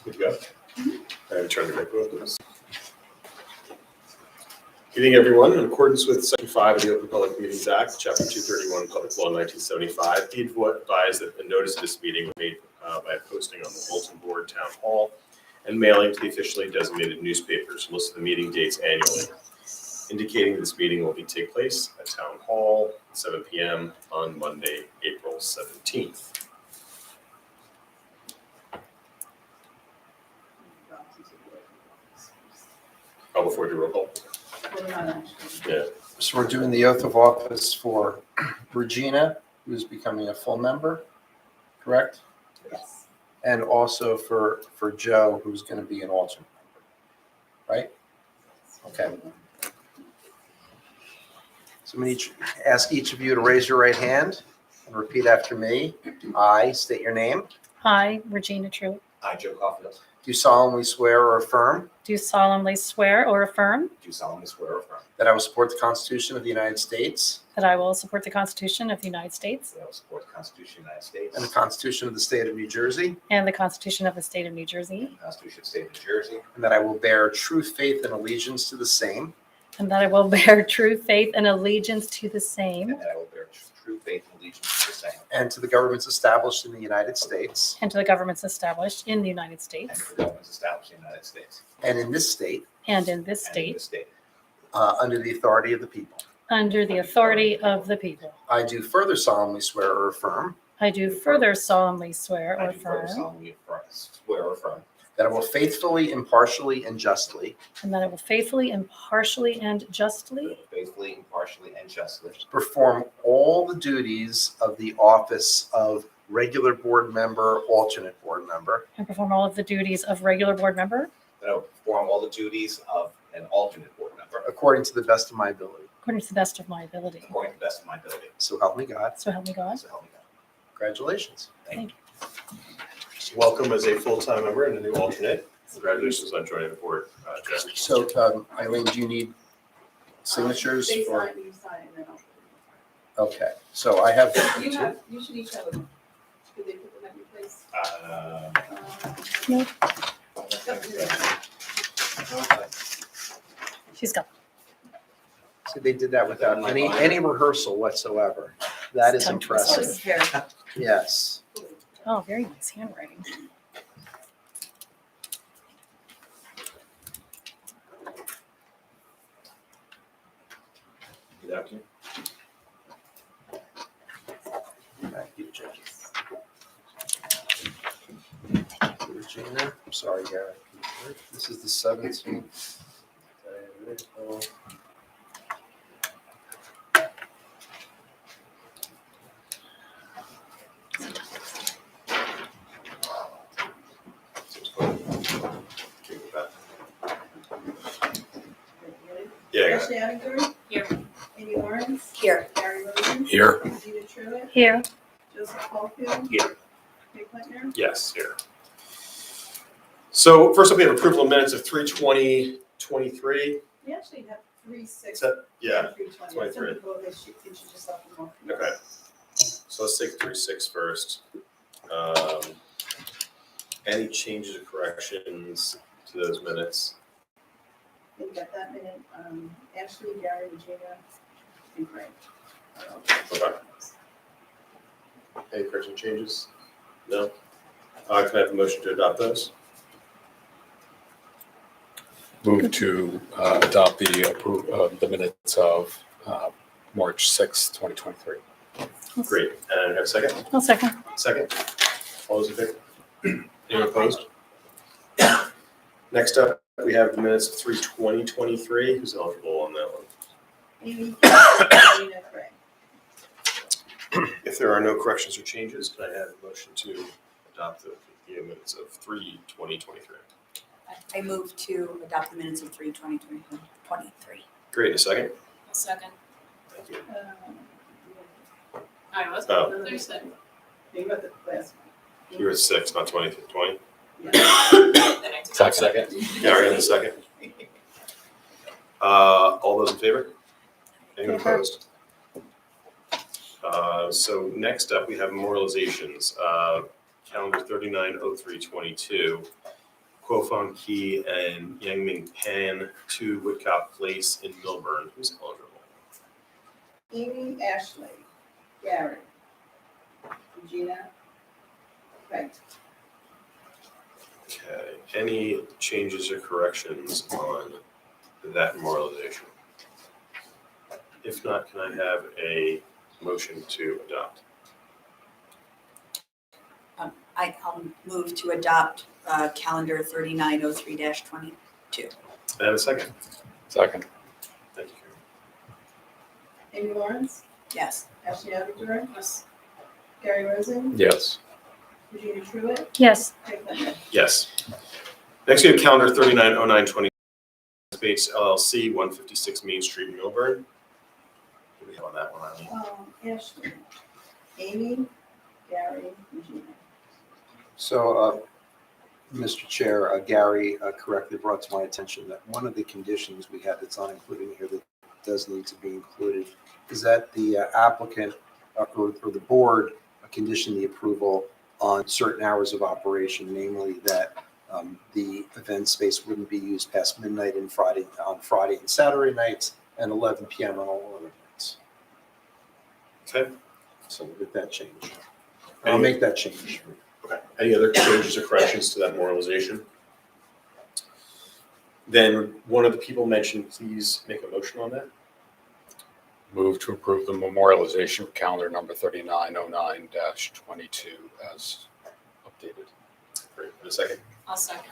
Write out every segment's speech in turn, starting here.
Good to go. I'm trying to make both of those. Good evening, everyone. In accordance with Section 5 of the Open Public Meetings Act, Chapter 231, Public Law 1975, be advised that the notice of this meeting was made by posting on the bulletin board, Town Hall, and mailing to the officially designated newspapers. List the meeting dates annually, indicating this meeting will take place at Town Hall at 7 p.m. on Monday, April 17th. Oh, before we do roll call. Yeah. So we're doing the oath of office for Regina, who's becoming a full member, correct? Yes. And also for Joe, who's going to be an alternate member, right? Okay. So I'm going to ask each of you to raise your right hand and repeat after me. I state your name. I, Regina Truitt, I, Joe Caulfield, Do solemnly swear or affirm do solemnly swear or affirm do solemnly swear or affirm that I will support the Constitution of the United States that I will support the Constitution of the United States that I will support the Constitution of the United States and the Constitution of the State of New Jersey, and the Constitution of the State of New Jersey, and the Constitution of the State of New Jersey, and that I will bear true faith and allegiance to the same and that I will bear true faith and allegiance to the same and that I will bear true faith and allegiance to the same, and to the governments established in the United States and to the governments established in the United and to States the governments established in the United States and in this state and in this and in state this state. under the authority of the people. under the authority of the people. I do further solemnly swear or affirm I do further solemnly swear or I do further affirm solemnly swear or affirm that I will faithfully, impartially, and justly and that I will faithfully, impartially, and that I justly will faithfully, impartially, and justly perform all the duties of the office of regular board member, alternate board member, and perform all of the duties of regular board member that I will perform all the duties of an alternate board member according to the best of my ability. according to the best of my ability. according to the best of my ability. So help me God. So help me God. So help me God. Congratulations. Thank you. Welcome as a full-time member and a new alternate. Congratulations on joining the board, Jeff. So Eileen, do you need signatures They for? sign, you sign, and then I'll. Okay, so I have You should each have a, could they put them at your place? No. Yep. She's got. So they did that without any rehearsal whatsoever. That is Tongue impressive. Hair. Yes. Oh, very nice handwriting. Thank you. Thank you, Judge. Regina, I'm sorry, Gary. This is the 17th. Yeah, I got it. Ashley Abington? Here. Amy Lawrence? Here. Gary Rosen? Here. Regina Truitt? Here. Joseph Caulfield? Here. Nick Whitner? Yes, here. So first up, we have approval of minutes of 3/20/23. We actually have 3/6. Is that- Yeah, 3/20. 23. Some people, they should just left them off. okay. So let's take 3/6 first. Any changes or corrections to those minutes? We got that minute, Ashley, Gary, Regina, and Craig. Okay. Any correction changes? No? Can I have a motion to adopt those? Move to adopt the minutes of March 6th, 2023. Great. And have a second? I'll second. Second. All those in favor? Anyone opposed? Next up, we have the minutes of 3/20/23. Who's eligible on that one? Amy, Regina, Craig. If there are no corrections or changes, can I have a motion to adopt the minutes of 3/20/23? I move to adopt the minutes of 3/20/23. Great. A second? A second. Thank you. I was. Oh. There's second. You got the last You were at 6, not 20. 20? one. Yeah. Then I took Second. Gary in the second. All those in favor? Anyone Favor. opposed? So next up, we have memorializations. Calendar 39/03/22. Kwofang Key and Yangming Pan to Woodcock Place in Milburn. Who's eligible? Amy, Ashley, Gary, Regina, Craig. Okay, any changes or corrections on that memorialization? If not, can I have a motion to adopt? I'll move to adopt calendar 3903-20. And a second. Second. Thank you. Amy Lawrence, Yes. Ashley Audubon. Yes. Gary Rosen, Yes. Regina Truitt, Yes. Craig Plummer. Yes. Next, we have calendar 390920, Space LLC, 156 Main Street, Milburn. What do we have on that one, Eileen? Ashley, Amy, Gary, Regina. So, Mr. Chair, Gary correctly brought to my attention that one of the conditions we have that's not included in here that does need to be included is that the applicant or the board condition the approval on certain hours of operation, namely that the event space wouldn't be used past midnight on Friday and Saturday nights and 11 p.m. on all other nights. Okay. So we'll get that change. I'll make that change. Okay. Any other changes or corrections to that memorialization? Then one of the people mentioned, please make a motion on that. Move to approve the memorialization of calendar number 3909-22 as updated. Great. In a second. I'll second.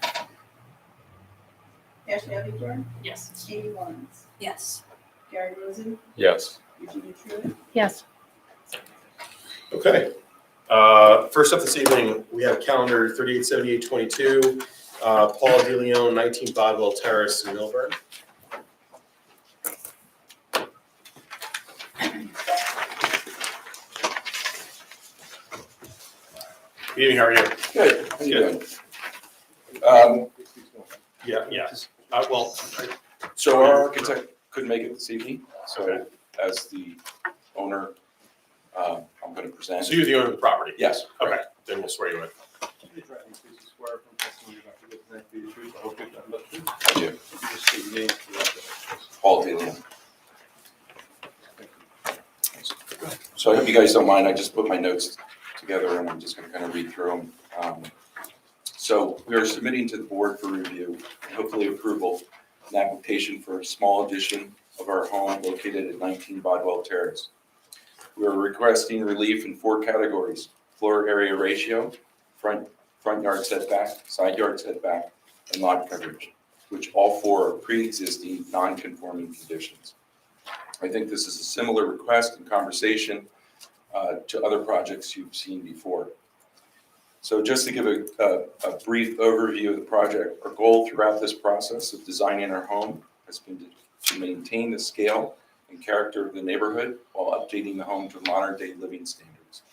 Ashley Audubon, Yes. Amy Lawrence, Yes. Gary Rosen, Yes. Regina Truitt, Yes. Okay. First up this evening, we have calendar 387822, Paul DeLeon, 19 Bodwell Terrace in Milburn. Good evening, how are you? Good. How you Good. doing? Yeah. Well, So our architect couldn't make it this evening, so Okay. as the owner, I'm going to present. so you're the owner of the property? Yes. Okay, then we'll swear you in. I do. Paul Daly. So I hope you guys don't mind, I just put my notes together and I'm just going to kind of read through them. So we are submitting to the board for review, and hopefully approval, an application for a small addition of our home located at 19 Bodwell Terrace. We are requesting relief in 4 categories: floor area ratio, front yard setback, side yard setback, and lot coverage, which all 4 are pre-existing non-conforming conditions. I think this is a similar request and conversation to other projects you've seen before. So just to give a brief overview of the project, our goal throughout this process of designing our home has been to maintain the scale and character of the neighborhood while updating the home to modern-day living standards.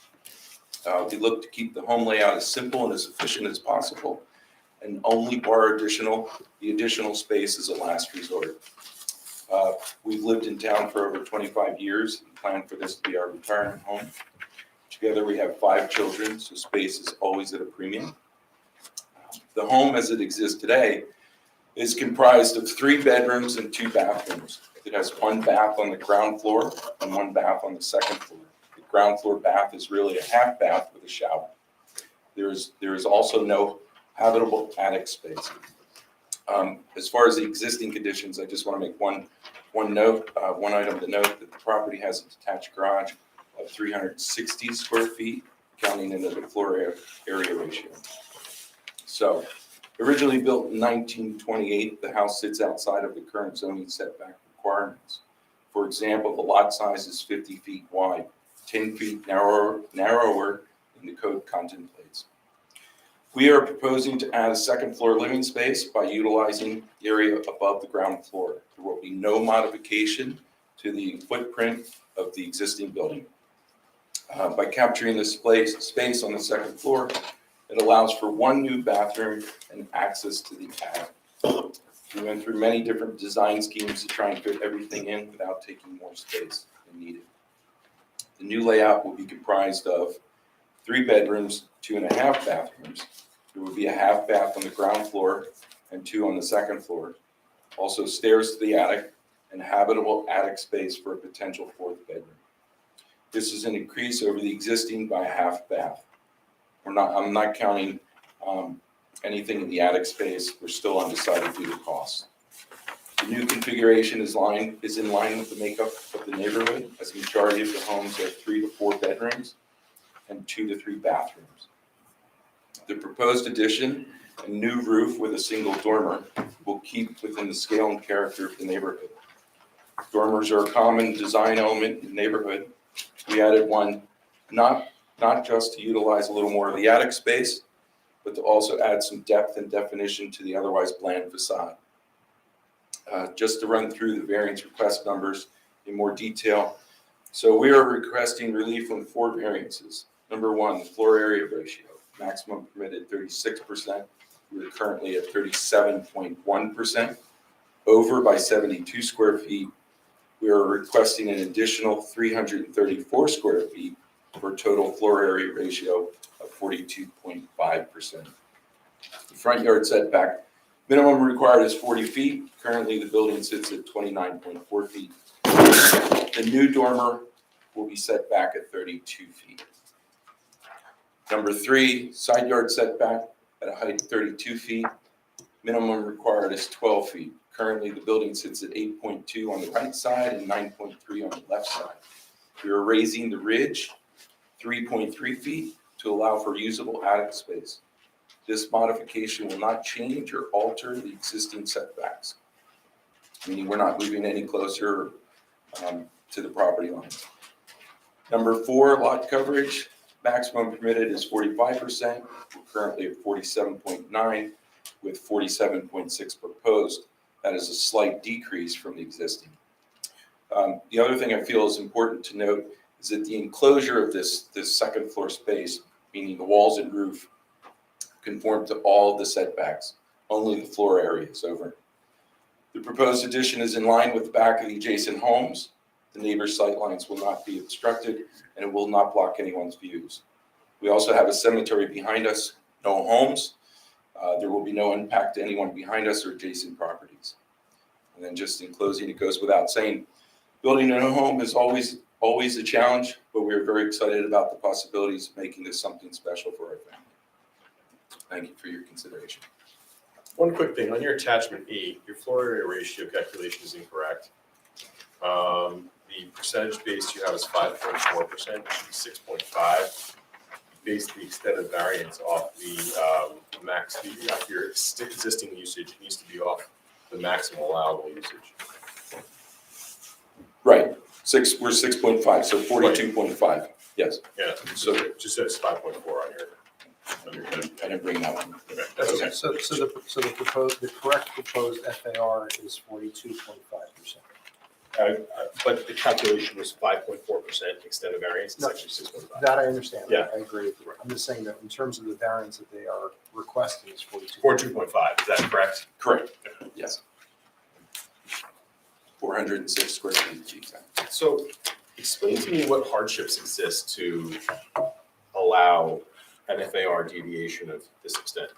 We look to keep the home layout as simple and as efficient as possible, and only bar the additional space as a last resort. We've lived in town for over 25 years and plan for this to be our retirement home. Together we have 5 children, so space is always at a premium. The home as it exists today is comprised of 3 bedrooms and 2 bathrooms. It has 1 bath on the ground floor and 1 bath on the second floor. The ground floor bath is really a half bath with a shower. There is also no habitable attic space. As far as the existing conditions, I just want to make one item to note that the property has a detached garage of 360 square feet, counting into the floor area ratio. So, originally built in 1928, the house sits outside of the current zoning setback requirements. For example, the lot size is 50 feet wide, 10 feet narrower than the code contemplates. We are proposing to add a second floor living space by utilizing the area above the ground floor. There will be no modification to the footprint of the existing building. By capturing this space on the second floor, it allows for 1 new bathroom and access to the attic. We went through many different design schemes to try and fit everything in without taking more space than needed. The new layout will be comprised of 3 bedrooms, 2.5 bathrooms, There would be a half bath on the ground floor and 2 on the second floor. Also stairs to the attic and habitable attic space for a potential 4th bedroom. This is an increase over the existing by a half bath. I'm not counting anything in the attic space. We're still undecided due to cost. The new configuration is in line with the makeup of the neighborhood, as the majority of the homes have 3 to 4 bedrooms and 2 to 3 bathrooms. The proposed addition, a new roof with a single dormer, will keep within the scale and character of the neighborhood. Dormers are a common design element in the neighborhood. We added one not just to utilize a little more of the attic space, but to also add some depth and definition to the otherwise bland facade. Just to run through the variance request numbers in more detail. So we are requesting relief on 4 variances. Number 1, the floor area ratio, maximum permitted 36%. We're currently at 37.1%, over by 72 square feet. We are requesting an additional 334 square feet for a total floor area ratio of 42.5%. The front yard setback, minimum required is 40 feet. Currently, the building sits at 29.4 feet. The new dormer will be set back at 32 feet. Number 3, side yard setback at a height of 32 feet. Minimum required is 12 feet. Currently, the building sits at 8.2 on the right side and 9.3 on the left side. We are raising the ridge 3.3 feet to allow for usable attic space. This modification will not change or alter the existing setbacks, meaning we're not moving any closer to the property line. Number 4, lot coverage. Maximum permitted is 45%. We're currently at 47.9 with 47.6 proposed. That is a slight decrease from the existing. The other thing I feel is important to note is that the enclosure of this second floor space, meaning the walls and roof, conform to all of the setbacks. Only the floor area is over. The proposed addition is in line with the back of the adjacent homes. The neighbor's sight lines will not be obstructed, and it will not block anyone's views. We also have a cemetery behind us, no homes. There will be no impact to anyone behind us or adjacent properties. And then just in closing, it goes without saying, building a home is always a challenge, but we're very excited about the possibilities of making this something special for our family. Thank you for your consideration. One quick thing, on your attachment E, your floor area ratio calculation is incorrect. The percentage base you have is 5.4%, 6.5. Based the extended variance off the max, your existing usage needs to be off the maximum allowable usage. Right, we're 6.5, so 42.5, yes. Yeah, so it just says 5.4 on your I didn't bring that one. Okay, that's okay. So the correct proposed FAR is 42.5%. But the calculation was 5.4% extended variance, it's No. actually 6.5. That I understand. Yeah. I agree with you. I'm just saying that in terms of the variance that they are requesting is 42. 42.5, is that correct? Correct, yes. 406 square feet, exactly. So explain to me what hardships exist to allow an FAR deviation of this extent?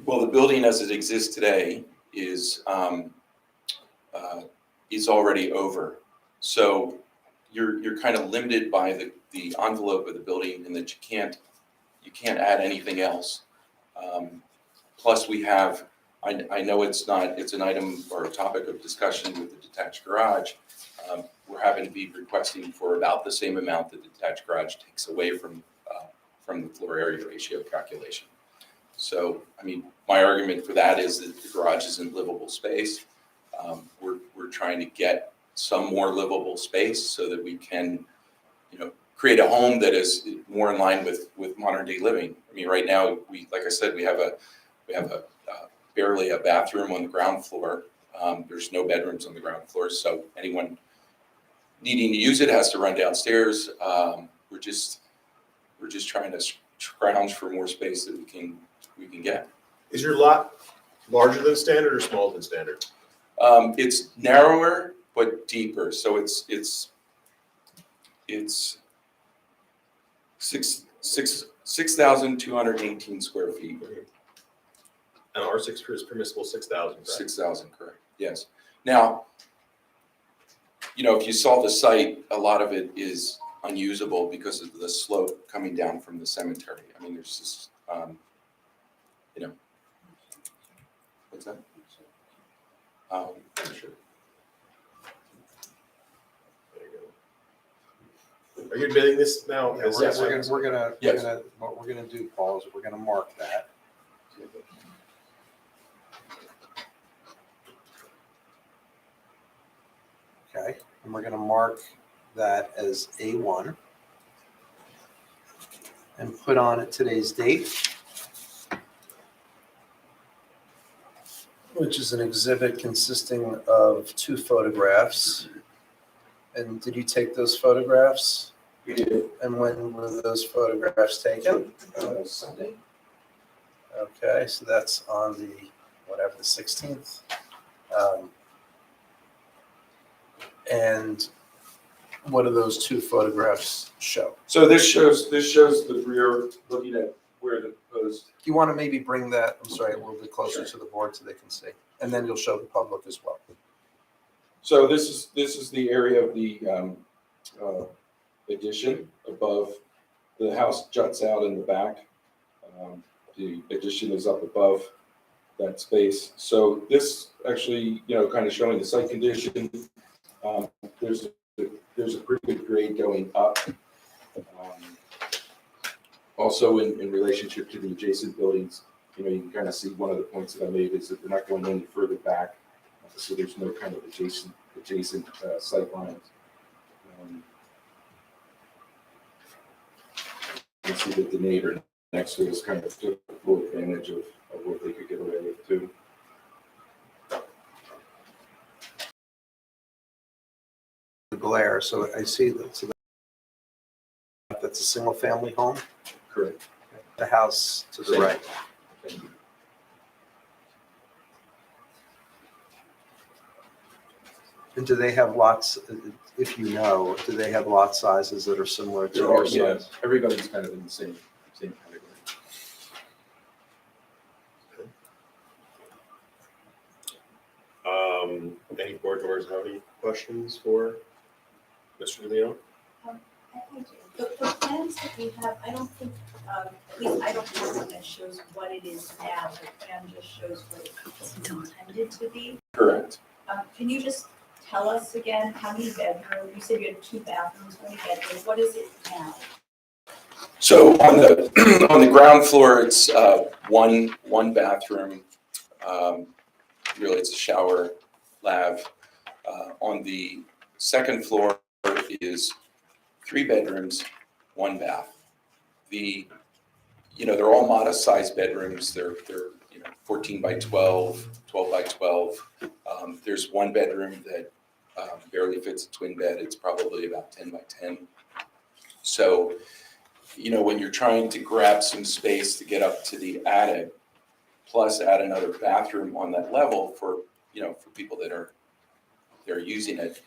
Well, the building as it exists today is already over. So you're kind of limited by the envelope of the building, and that you can't add anything else. Plus we have, I know it's an item or a topic of discussion with the detached garage. We're having to be requesting for about the same amount that the detached garage takes away from the floor area ratio calculation. So, I mean, my argument for that is that the garage isn't livable space. We're trying to get some more livable space so that we can, create a home that is more in line with modern day living. I mean, right now, like I said, we have a barely a bathroom on the ground floor. There's no bedrooms on the ground floor, so anyone needing to use it has to run downstairs. We're just trying to scrounge for more space that we can get. Is your lot larger than standard or smaller than standard? It's narrower but deeper, so it's 6,218 square feet. And R6 is permissible 6,000, correct? 6,000, correct, yes. Now, if you saw the site, a lot of it is unusable because of the slope coming down from the cemetery. I mean, there's this, what's that? Sure. There you go. Are you admitting this now? Yeah, Is we're that- Yes. what we're gonna do, Paul, is we're gonna mark that. Okay, and we're gonna mark that as A1 and put on it today's date, which is an exhibit consisting of 2 photographs. And did you take those photographs? We did. And when were those photographs taken? Sunday? Okay, so that's on the, whatever, the 16th. And what do those 2 photographs show? So this shows the rear, looking at where the proposed. Do you want to maybe bring that, I'm sorry, a little bit closer to the board so they can see? And then you'll show the public as well. So this is the area of the addition above. The house juts out in the back. The addition is up above that space. So this actually, kind of showing the site condition. There's a pretty good grade going up. Also in relationship to the adjacent buildings, you can kind of see one of the points that I made is that they're not going any further back. So there's no kind of adjacent sight lines. You can see that the neighbor next to us kind of took full advantage of what they could get away with too. The glare, so I see that, so that's a single family home, Correct. the house to the Same. right. Thank you. And do they have lots, if you know, do they have lot sizes that are similar to your Yeah, size? everybody's kind of in the same category. Any board members have any questions for Mr. DeLeo? The plans that we have, I don't think, at least I don't have one that shows what it is now. The plan just shows what it's intended to be. Correct. Can you just tell us again, how many bedrooms? You said you had 2 bathrooms, how many bedrooms? What is it now? So on the on the ground floor, it's one bathroom. Really, it's a shower, lav. On the second floor is 3 bedrooms, 1 bath. They're all modest sized bedrooms. They're 14 by 12, 12 by 12. There's 1 bedroom that barely fits a twin bed. It's probably about 10 by 10. So, when you're trying to grab some space to get up to the attic, plus add another bathroom on that level for people that are using it,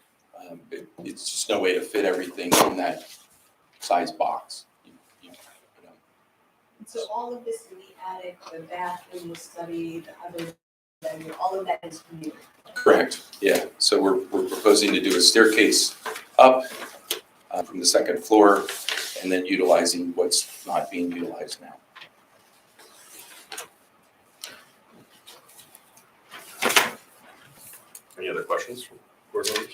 it's just no way to fit everything in that size box. So all of this in the attic, the bathroom, the study, the other bedroom, all of that is new. Correct, yeah. So we're proposing to do a staircase up from the second floor and then utilizing what's not being utilized now. Any other questions from board members?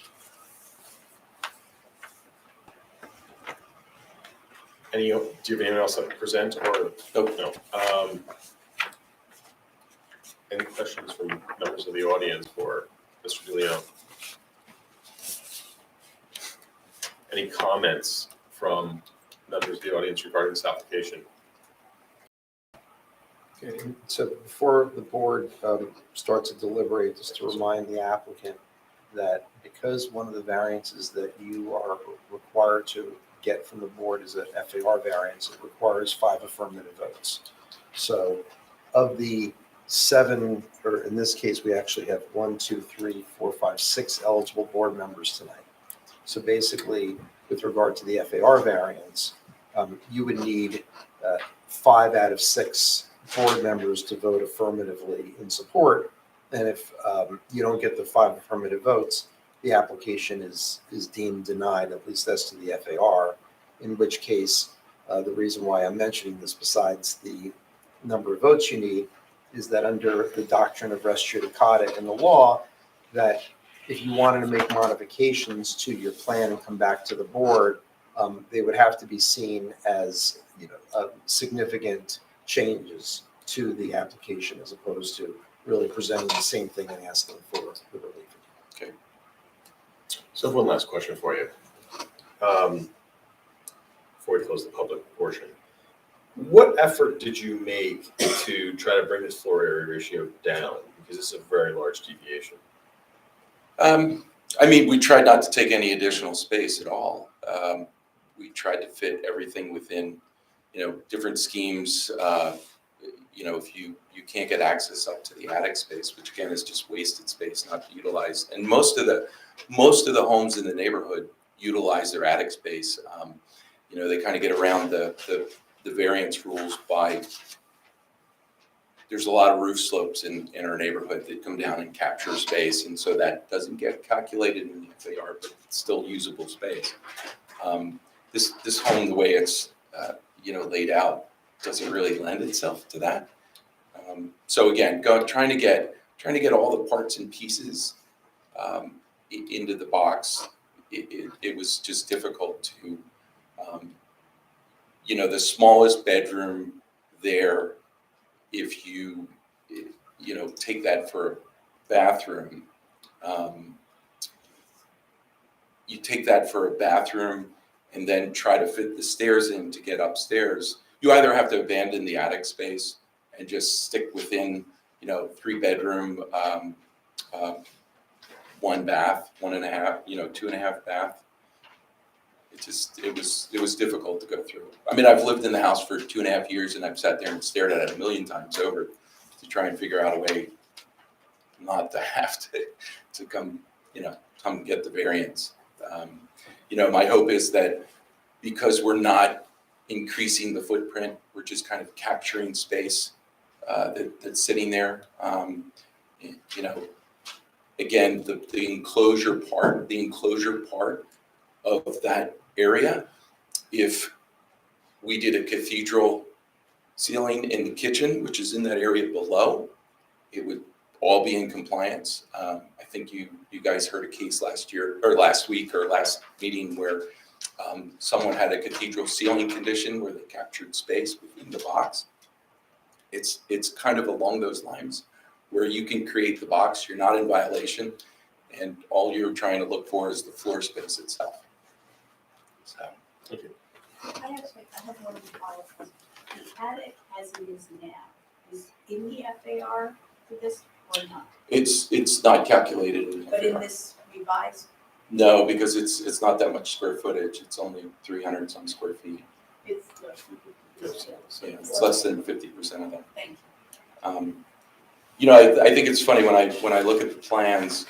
Do you have anyone else that would present or? Nope. No. Any questions from members of the audience for Mr. DeLeo? Any comments from members of the audience regarding this application? Okay, so before the board starts to deliberate, just to remind the applicant that because one of the variances that you are required to get from the board is a FAR variance, it requires 5 affirmative votes. So of the 7, or in this case, we actually have 1, 2, 3, 4, 5, 6 eligible board members tonight. So basically, with regard to the FAR variance, you would need 5 out of 6 board members to vote affirmatively in support. And if you don't get the 5 affirmative votes, the application is deemed denied, at least as to the FAR, in which case the reason why I'm mentioning this, besides the number of votes you need, is that under the doctrine of res judicata in the law, that if you wanted to make modifications to your plan and come back to the board, they would have to be seen as significant changes to the application, as opposed to really presenting the same thing and asking for the relief. So one last question for you. Before we close the public portion. What effort did you make to try to bring this floor area ratio down? Because this is a very large deviation. I mean, we tried not to take any additional space at all. We tried to fit everything within, different schemes. If you can't get access up to the attic space, which again is just wasted space not utilized. And most of the homes in the neighborhood utilize their attic space. They kind of get around the variance rules by, there's a lot of roof slopes in our neighborhood that come down and capture space. And so that doesn't get calculated in the FAR, but it's still usable space. This home, the way it's, laid out, doesn't really lend itself to that. So again, trying to get all the parts and pieces into the box, it was just difficult to, the smallest bedroom there, if you take that for a bathroom, and then try to fit the stairs in to get upstairs, you either have to abandon the attic space and just stick within, 3-bedroom, 1 bath, 1.5, 2.5 bath. It was difficult to go through. I mean, I've lived in the house for 2.5 years, and I've sat there and stared at it 1,000,000 times over to try and figure out a way not to have to come get the variance. My hope is that because we're not increasing the footprint, we're just kind of capturing space that's sitting there. Again, the enclosure part of that area, if we did a cathedral ceiling in the kitchen, which is in that area below, it would all be in compliance. I think you guys heard a case last week or last meeting where someone had a cathedral ceiling condition where they captured space within the box. It's kind of along those lines where you can create the box, you're not in violation, and all you're trying to look for is the floor space itself. So. Thank you. I have one follow-up. The attic as it is now is in the FAR for this or not? It's not calculated in the But in FAR. this revised, No, because it's not that much square footage. It's only 300 some square feet. it's So yeah, it's less than 50% of that. Thank you. I think it's funny when I look at the plans,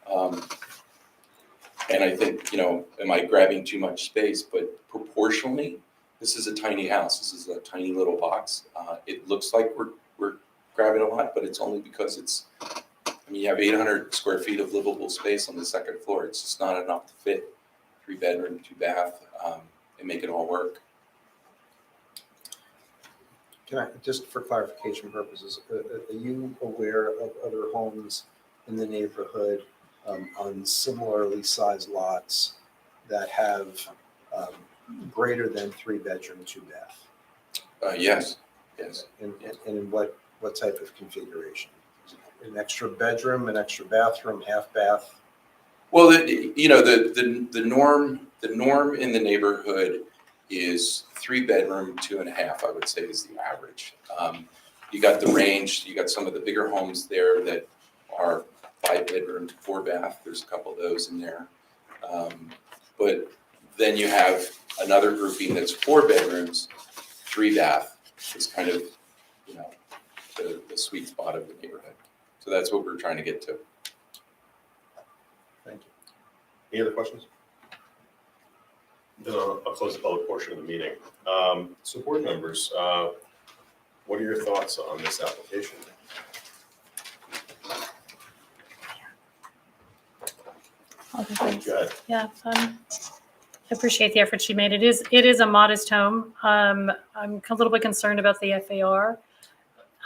and I think, am I grabbing too much space? But proportionally, this is a tiny house. This is a tiny little box. It looks like we're grabbing a lot, but it's only because you have 800 square feet of livable space on the second floor. It's just not enough to fit 3-bedroom, 2-bath, and make it all work. Can I, just for clarification purposes, are you aware of other homes in the neighborhood on similarly sized lots that have greater than 3-bedroom, 2-bath? Yes. And in what type of configuration? An extra bedroom, an extra bathroom, half bath? Well, the norm in the neighborhood is 3-bedroom, 2.5, I would say is the average. You got the range, you got some of the bigger homes there that are 5-bedroom, 4-bath. There's a couple of those in there. But then you have another grouping that's 4 bedrooms, 3-bath. It's kind of, the sweet spot of the neighborhood. So that's what we're trying to get to. Thank you. Any other questions? Then I'll close the public portion of the meeting. So board members, what are your thoughts on this application? Other things. Go ahead. Yeah, I appreciate the effort she made. It is a modest home. I'm a little bit concerned about the FAR,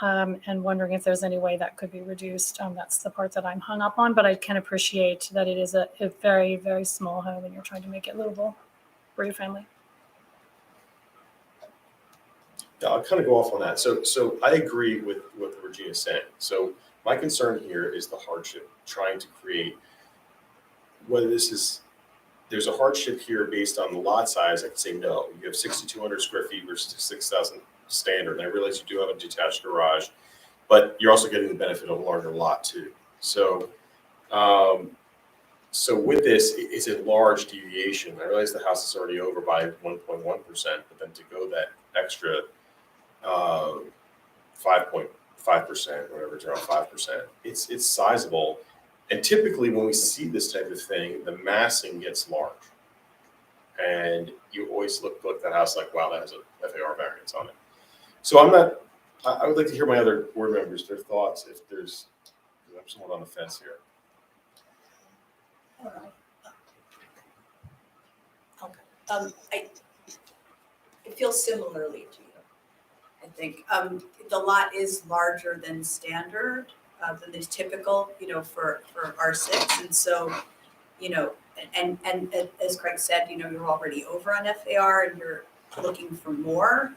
and wondering if there's any way that could be reduced. That's the part that I'm hung up on, but I can appreciate that it is a very, very small home and you're trying to make it livable for your family. Yeah, I'll kind of go off on that. So I agree with what Regina's saying. So my concern here is the hardship, trying to create, whether there's a hardship here based on the lot size. I can say no. You have 6,200 square feet versus 6,000 standard. And I realize you do have a detached garage, but you're also getting the benefit of a larger lot too. So, so with this, it's a large deviation. I realize the house is already over by 1.1%, but then to go that extra 5.5%, whatever, it's around 5%, it's sizable. And typically when we see this type of thing, the massing gets large. And you always look at that house like, wow, that has a FAR variance on it. So I would like to hear my other board members, their thoughts, if there's, I'm somewhat on the fence here. All right. Okay. I feel similarly to you. I think the lot is larger than standard, than is typical, for R6, and so, and as Craig said, you're already over on FAR and you're looking for more.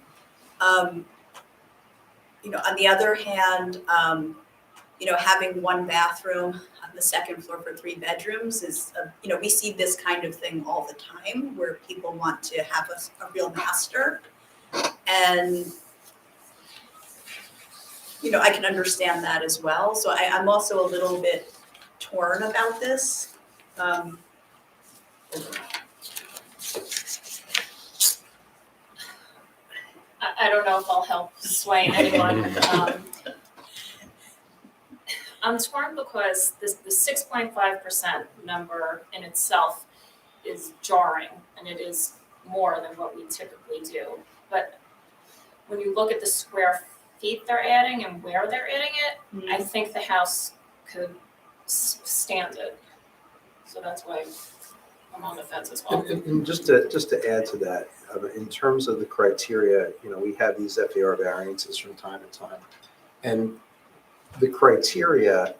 On the other hand, having one bathroom on the second floor for 3 bedrooms is, we see this kind of thing all the time where people want to have a real master. And, I can understand that as well. So I'm also a little bit torn about this. I don't know if I'll help sway anyone. I'm torn because the 6.5% number in itself is jarring, and it is more than what we typically do. But when you look at the square feet they're adding and where they're adding it, I think the house could stand it. So that's why I'm on the fence as well. And just to add to that, in terms of the criteria, we have these FAR variances from time to time. And the criteria,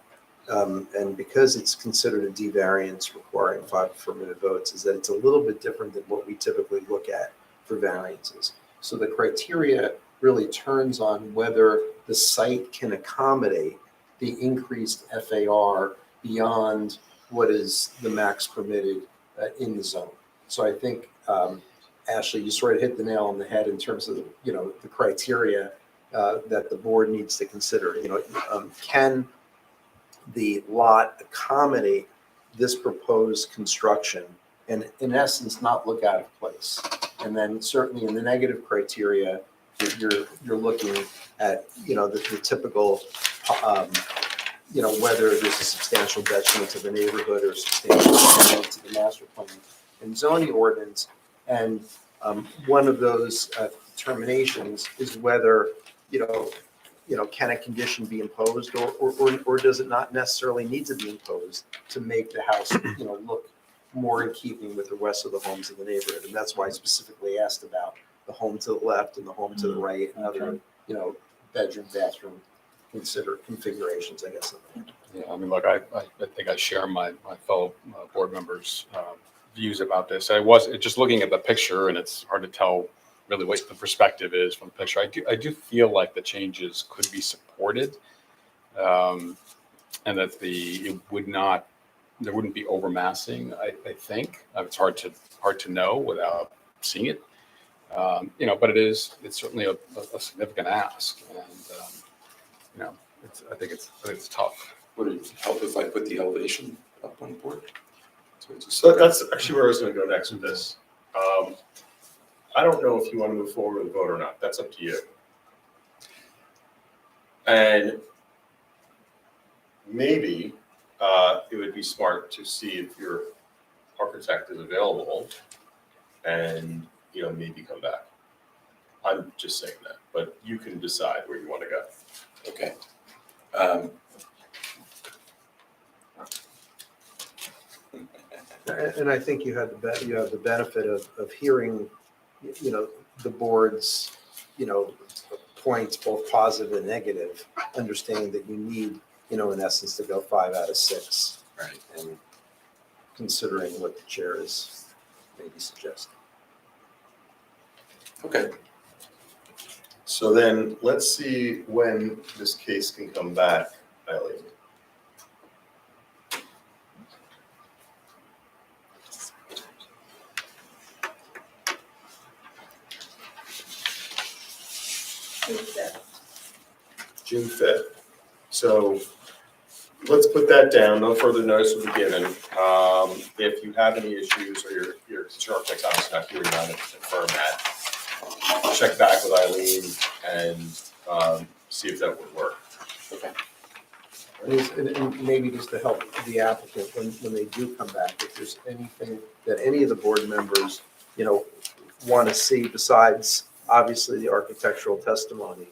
and because it's considered a D variance requiring 5 affirmative votes, is that it's a little bit different than what we typically look at for variances. So the criteria really turns on whether the site can accommodate the increased FAR beyond what is the max permitted in the zone. So I think, Ashley, you sort of hit the nail on the head in terms of, the criteria that the board needs to consider. Can the lot accommodate this proposed construction and in essence not look out of place? And then certainly in the negative criteria, you're looking at, the typical, whether there's a substantial detriment to the neighborhood or substantial detriment to the master plan and zoning ordinance. And one of those determinations is whether, can a condition be imposed or does it not necessarily need to be imposed to make the house, look more in keeping with the rest of the homes in the neighborhood? And that's why I specifically asked about the home to the left and the home to the right and other, bedroom, bathroom configurations, I guess. Yeah, I mean, look, I think I share my fellow board members' views about this. Just looking at the picture, and it's hard to tell really what the perspective is from the picture. I do feel like the changes could be supported, and that there wouldn't be overmassing. I think it's hard to know without seeing it. But it's certainly a significant ask, and I think it's tough. Would it help if I put the elevation up on the board? So that's actually where I was going to go next with this. I don't know if you want to move forward with a vote or not. That's up to you. And maybe it would be smart to see if your architect is available and, maybe come back. I'm just saying that, but you can decide where you want to go. Okay. And I think you have the benefit of hearing, the board's, points, both positive and negative, understanding that you need, in essence, to go 5 out of 6. Right. And considering what the chair is maybe suggesting. Okay. So then, let's see when this case can come back, Eileen. June 5th. So let's put that down. No further notice will be given. If you have any issues or your architect's obviously not here now to confirm that, check back with Eileen and see if that would work. Okay. And maybe just to help the applicant, when they do come back, if there's anything that any of the board members, want to see besides obviously the architectural testimony,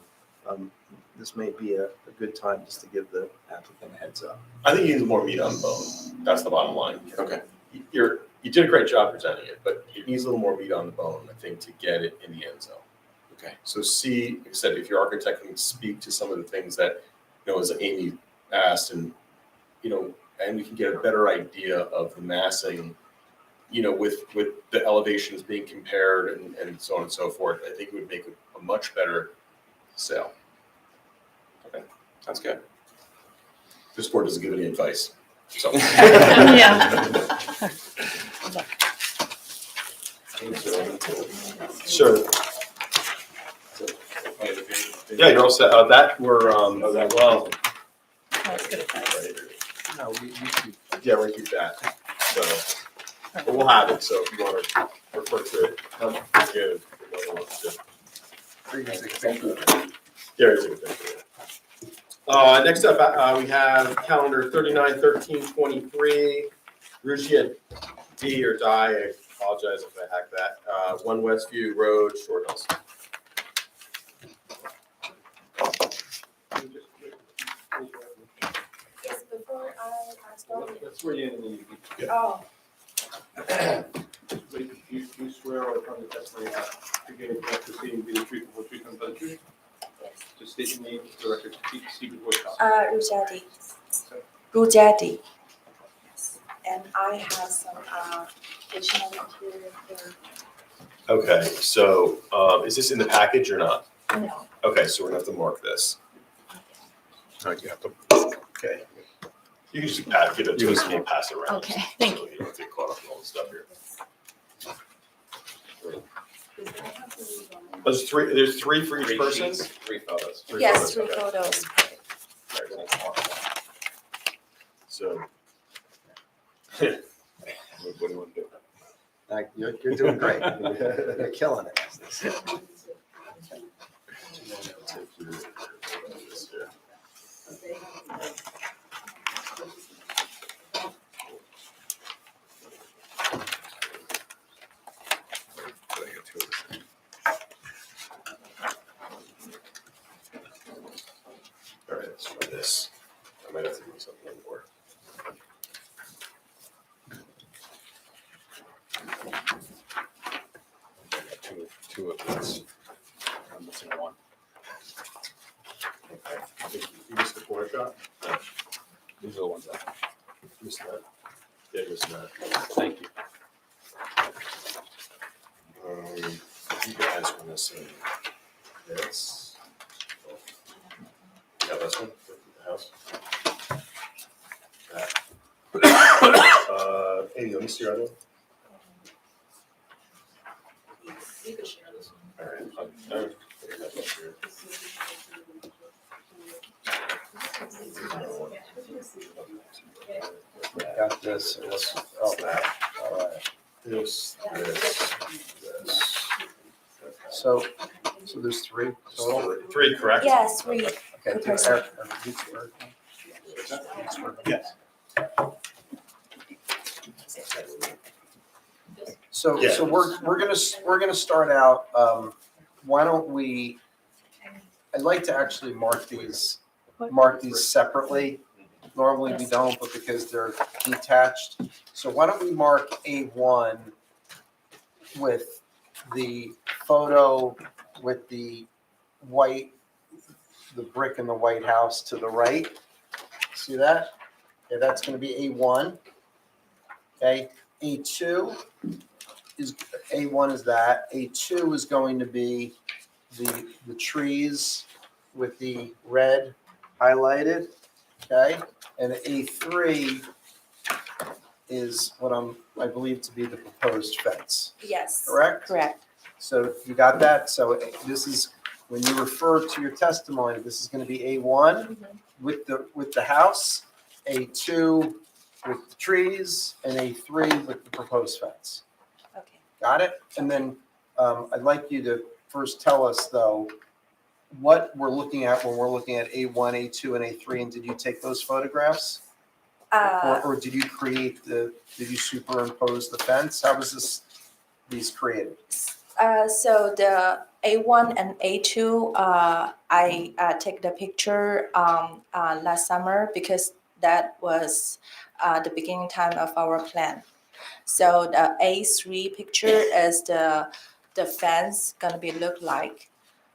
this may be a good time just to give the applicant a heads up. I think you need more meat on the bone. That's the bottom line. Okay. You did a great job presenting it, but it needs a little more meat on the bone, I think, to get it in the end zone. Okay. So see, like I said, if your architect can speak to some of the things that, as Amy asked, and, and we can get a better idea of the massing, with the elevations being compared and so on and so forth, I think it would make a much better sale. Okay. Sounds good. This board doesn't give any advice, so. Yeah. Sure. Yeah, you're all set. That we're, well. That's good advice. No, we keep. Yeah, we're gonna keep that. So, but we'll have it. So if you want to refer to it, give. Yeah, it's a good thing. Next up, we have calendar 39/13/23, Rugia D or Die. I apologize if I hacked that. 1 Westview Road, Short Hills. Yes, before I start. That's where you end the Oh, you swear or affirm the testimony you have to give the proceeding be the truth, the whole truth, and nothing but the truth? yes. Just state your name, the record, speak before you talk. Rujadi. Rujadi. Yes. And I have some additional material here. Okay, so is this in the package or not? No. Okay, so we're gonna have to mark this. You have to. Okay. You can just give it to us and we'll pass it around. Okay. Thank So you don't have to get caught up in all this stuff here. There's three for each person? sheets, 3 photos. Yes, 3 Okay. photos. So. What do you want to do? You're doing great. You're killing it. All right, let's try this. I might have to do something more. I got two of these. I'm missing one. Okay. I think you missed the corner shot? These are the ones I Missed that? Yeah, you missed that. Thank you. You guys want to see this? Yeah, this one, the house. That. Amy, let me see your other one. You could share this one. All right. I'll figure that out here. Got this. Oh, all right. This. So there's 3 total? Three, correct? Yes, 3. Okay. Per person. Yes. So, Yeah. so we're gonna start out, why don't we, I'd like to actually mark these separately. Normally we don't, but because they're detached. So why don't we mark A1 with the photo with the white, the brick in the White House to the right? See that? Okay, that's gonna be A1. Okay, A2 is, A1 is that. A2 is going to be the trees with the red highlighted, okay? And A3 is what I believe to be the proposed fence, Yes. correct? Correct. So you got that? So this is, when you refer to your testimony, this is gonna be A1 with the house, A2 with the trees, and A3 with the proposed fence. Okay. Got it? And then I'd like you to first tell us, though, what we're looking at when we're looking at A1, A2, and A3, and did you take those photographs? Or did you did you superimpose the fence? How was these created? So the A1 and A2, I take the picture last summer because that was the beginning time of our plan. So the A3 picture is the fence gonna be look like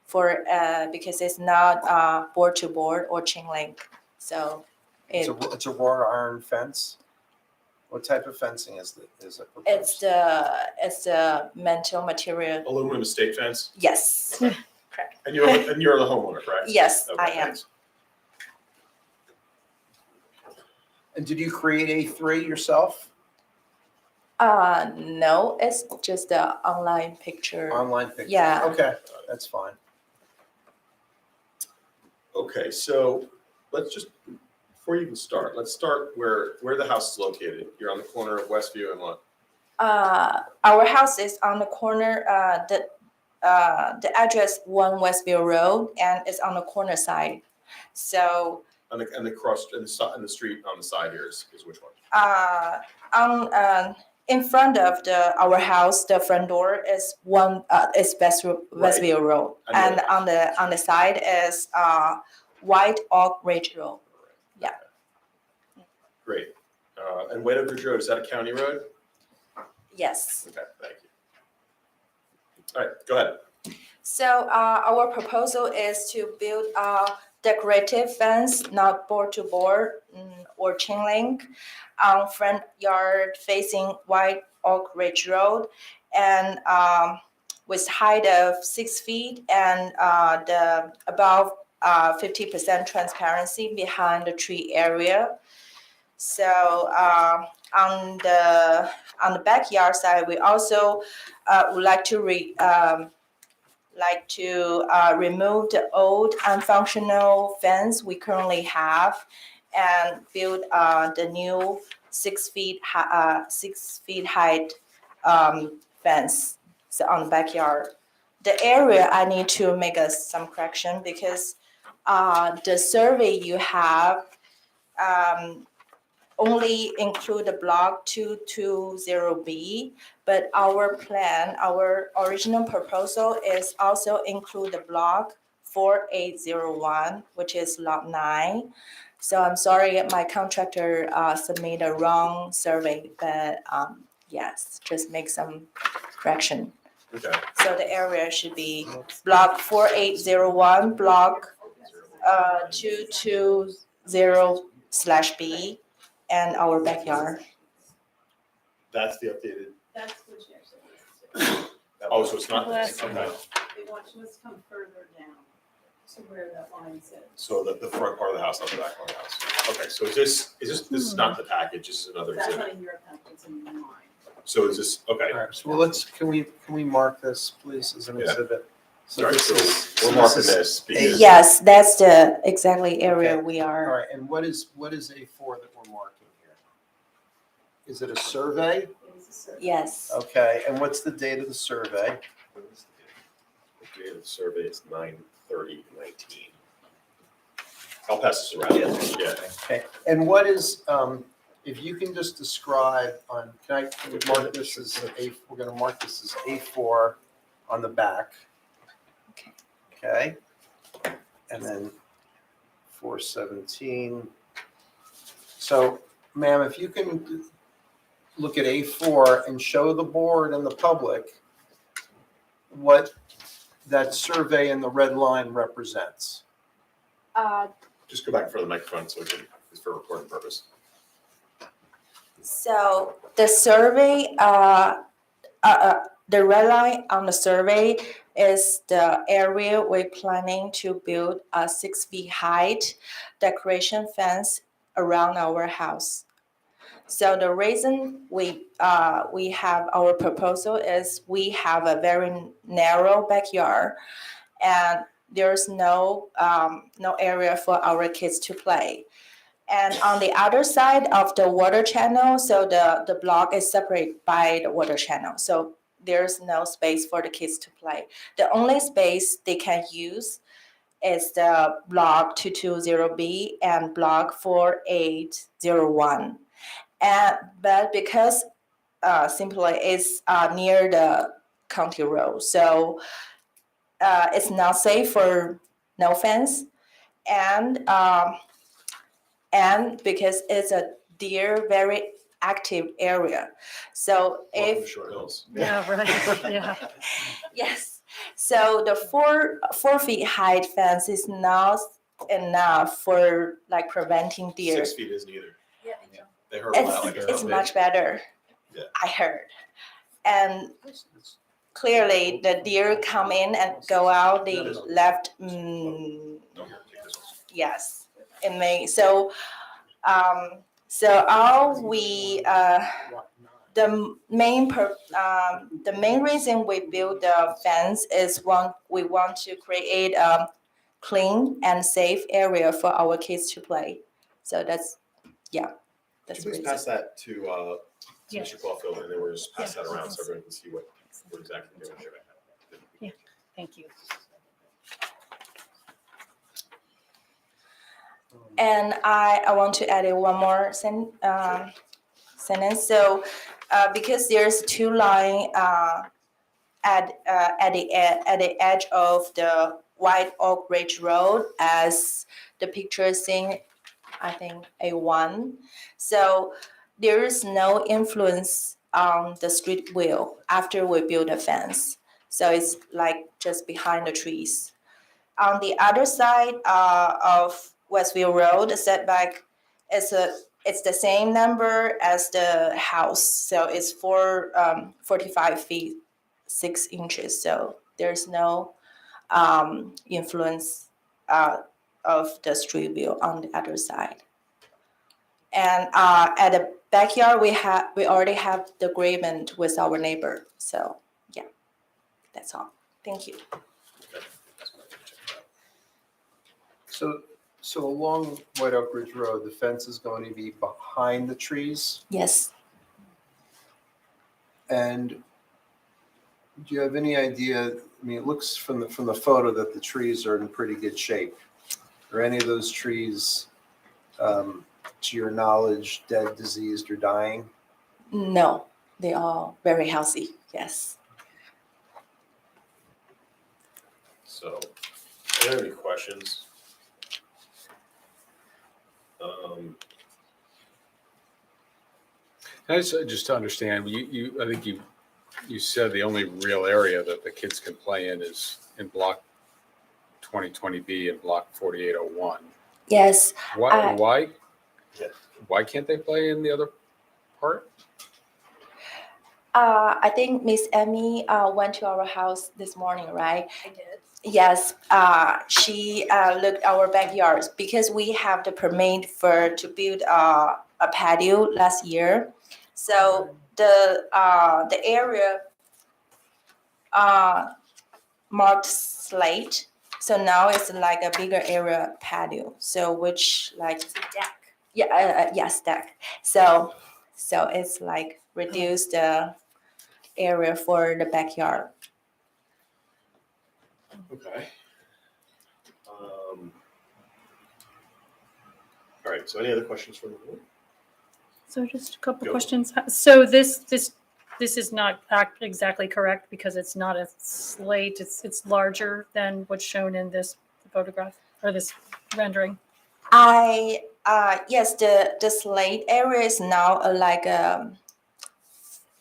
for because it's not board to board or chain link. So It's a wrought iron fence? What type of fencing is it proposed? it's the metal material. Aluminum estate fence, Yes. Correct. and you're the homeowner, correct? Yes, Okay, I am. thanks. And did you create A3 yourself? No, it's just the online picture. Online picture? Yeah. Okay, that's fine. Okay, so let's just, before you even start, let's start where the house is located. You're on the corner of Westview and what? Our house is on the corner, the address 1 Westview Road, and it's on the corner side. So, And the cross, and the street on the side here is which one? in front of our house, the front door is Westview Road, I know and on the side is White Oak Ridge Road. Yeah. Great. And White Oak Ridge Road, is that a county road? Yes. Okay, thank you. All right, go ahead. So our proposal is to build a decorative fence, not board to board or chain link, on front yard facing White Oak Ridge Road, and with height of 6 feet and the above 50% transparency behind the tree area. So on the backyard side, we also would like to remove the old unfunctional fence we currently have and build the new 6 feet height fence on the backyard. The area I need to make some correction because the survey you have only include the block 220B, but our plan, our original proposal is also include the block 4801, which is lot 9. So I'm sorry, my contractor submitted a wrong survey, but yes, just make some correction. Okay. So the area should be block 4801, block 220/B, and our backyard. That's the updated, That's what she actually oh, so it's not, Yes. okay. They want, she wants to come further down to where that line sits. So the front part of the house, not the back part of the house. Okay, so this is not the package, this is another That's exhibit. not in your packet, it's in mine. So is this, okay, All right, so well, can we mark this, please, as an Yeah. exhibit? sorry, this so is- we're so marking this is- this because. Yes, that's the exactly area Okay. we All are. right, and what is A4 that we're marking here? Is it a survey? It is a survey. Yes. Okay, and what's the date of the survey? The date of the survey is 9/30/19. I'll pass this around. Yeah. Okay, and what is, if you can just describe on, can we mark this as we're gonna mark this as A4 on the back. Okay. Okay? And then 417. So, ma'am, if you can look at A4 and show the board and the public what that survey in the red line represents. Just go back in front of the microphone so we can, it's for recording purpose. So the survey, the red line on the survey is the area we're planning to build a 6 feet height decoration fence around our house. So the reason we have our proposal is we have a very narrow backyard, and there's no area for our kids to play. And on the other side of the water channel, so the block is separated by the water channel. So there's no space for the kids to play. The only space they can use is the block 220B and block 4801. But because simply it's near the county road, so it's not safe for no fence, and because it's a deer very active area. So Welcome to if Short Hills. Yeah, right, yeah. yes, so the 4 feet height fence is not enough for like preventing deer. 6 feet isn't either. Yeah. They hurt a lot. Like It's much better. Yeah. I heard. And clearly the deer come in and go out, they left, Don't take this one. yes, it may, so all we, the main reason we build the fence is we want to create a clean and safe area for our kids to play. So that's Could the you please reason. pass that to Yes. Mr. Caulfield, and then we'll just pass Yeah. that around so everyone can see what we're exactly doing here. Thank you. And I want to add one more sentence. So because there's two line at the edge of the White Oak Ridge Road, as the picture is saying, I think A1. So there is no influence on the street view after we build a fence. So it's like just behind the trees. On the other side of Westview Road, the setback it's the same number as the house. So it's 45 feet 6 inches. So there's no influence of the street view on the other side. And at the backyard, we already have the agreement with our neighbor. So yeah, that's all. Thank you. So along White Oak Ridge Road, the fence is going to be behind the trees? Yes. And do you have any idea, I mean, it looks from the photo that the trees are in pretty good shape. Are any of those trees, to your knowledge, dead, diseased, or dying? No, they are very healthy. Yes. So, do you have any questions? Just to understand, I think you said the only real area that the kids can play in is in block 2020B and block 4801. Yes. Why can't they play in the other part? I think Miss Emmy went to our house this morning, right? I did. Yes. She looked our backyards because we have the permit to build a patio last year. So the area marked slate. So now it's like a bigger area patio. So which like It's a deck. yes, deck. So it's like reduce the area for the backyard. Okay. All right, so any other questions from the board? So just a couple Go. questions. So this is not exactly correct because it's not a slate. It's larger than what's shown in this photograph or this rendering. Yes, the slate area is now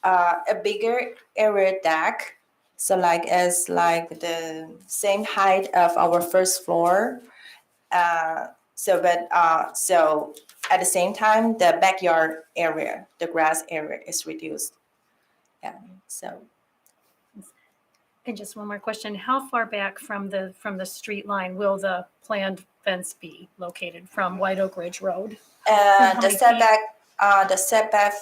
a bigger area deck. So like it's like the same height of our first floor. So at the same time, the backyard area, the grass area is reduced. Yeah, so And just one more question. How far back from the street line will the planned fence be located from White Oak Ridge Road? how the many feet? setback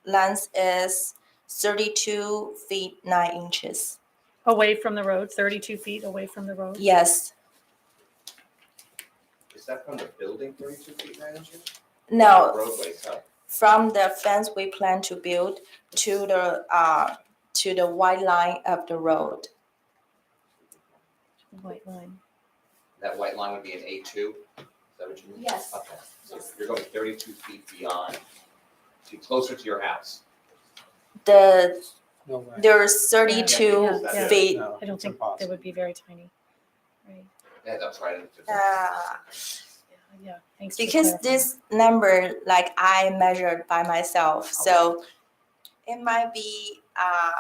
length is 32 feet 9 inches. Away from the road, 32 feet away from the road? Yes. Is that from the building 32 feet 9 inches? No, Roadway, so. from the fence we plan to build to the white line of the road. White line. That white line would be an A2? Is that what you mean? Yes. Okay, so you're going 32 feet beyond, to closer to your house. No way. There's 32 Yeah. feet. No, I don't it's think impossible. they would be very tiny. Right. Yeah, that's right. Yeah, thanks. for Because clarifying. this number, like I measured by myself, so it might be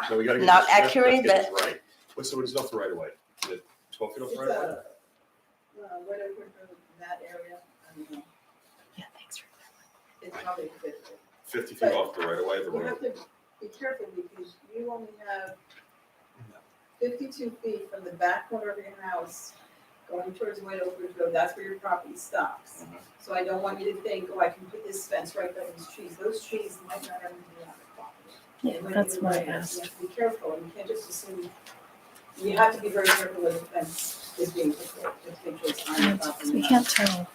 No, we gotta get not this- we have to accurate, get this right. So what is off the right of way? Is it 12 feet off the right of way? Right over that area, I don't know, Yeah, thanks for it's probably a bit. 50 feet off the right of way, the You road. have to be careful because you only have 52 feet from the back corner of your house going towards White Oak Ridge Road, that's where your property stops. Mhm. So I don't want you to think, oh, I can put this fence right by those trees, those trees might not ever be on the property. Yeah, They might that's be why I right. asked. You have to be careful, and you can't just assume, you have to be very careful where the fence is being put, just make sure it's on the property. We can't tell.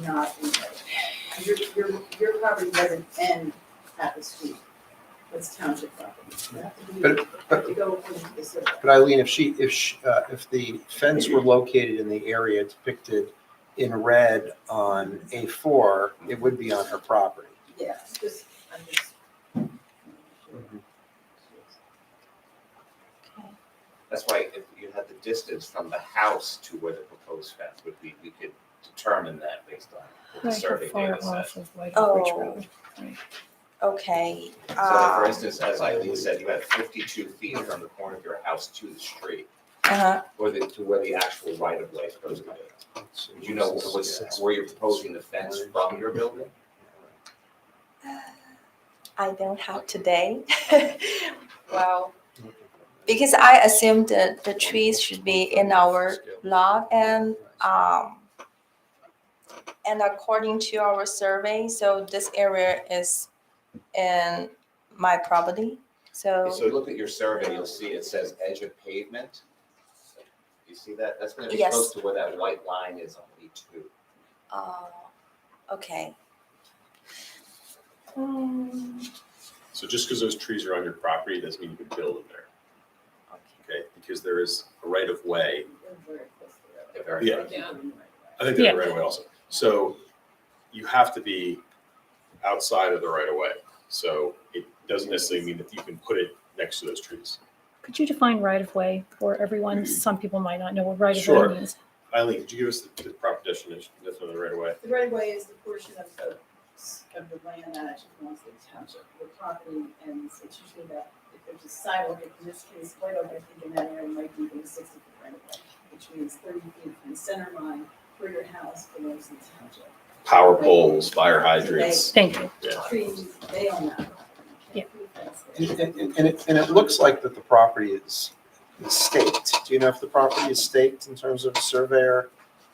Not in the, your property doesn't end at the street. It's township property. You have to be, But- you have to go according to the survey. But Eileen, if the fence were located in the area depicted in red on A4, it would be on her property. Yeah, just, I'm just. That's why if you had the distance from the house to where the proposed fence would be, we could determine that based on what the Right, how survey far data says. off of White Oak Ridge Oh. Road? Right. okay. So for instance, as Eileen said, you have 52 feet from the corner of your house to the street, Uh-huh. or to where the actual right of way is supposed to be. Do you know where you're proposing the fence from your building? I don't have today. Well, because I assumed that the trees should be in our lot and according to our survey, so this area is in my property, So so, look at your survey, you'll see it says edge of pavement. You see that? That's gonna be Yes. close to where that white line is on E2. okay. So just because those trees are on your property doesn't mean you can build them there, okay? Because there is a right of way. They're very close to that. They're very Yeah. close. I think they're Yeah. the right of way also. So you have to be outside of the right of way. So it doesn't necessarily mean that you can put it next to those trees. Could you define right of way for everyone? Some people might not know what right of Sure. way means. Eileen, could you give us the proper definition of the right of way? The right of way is the portion of the land that actually belongs to the township, the property ends, it's usually that, if there's a sidewalk, in this case, White Oak, I think in that area might be a 60-foot right of way, which means 30 feet from the center line where your house belongs to the township. Power poles, fire hydrants. Thank you. Yeah. Trees, they own that. Yeah. And it looks like that the property is staked. Do you know if the property is staked in terms of a surveyor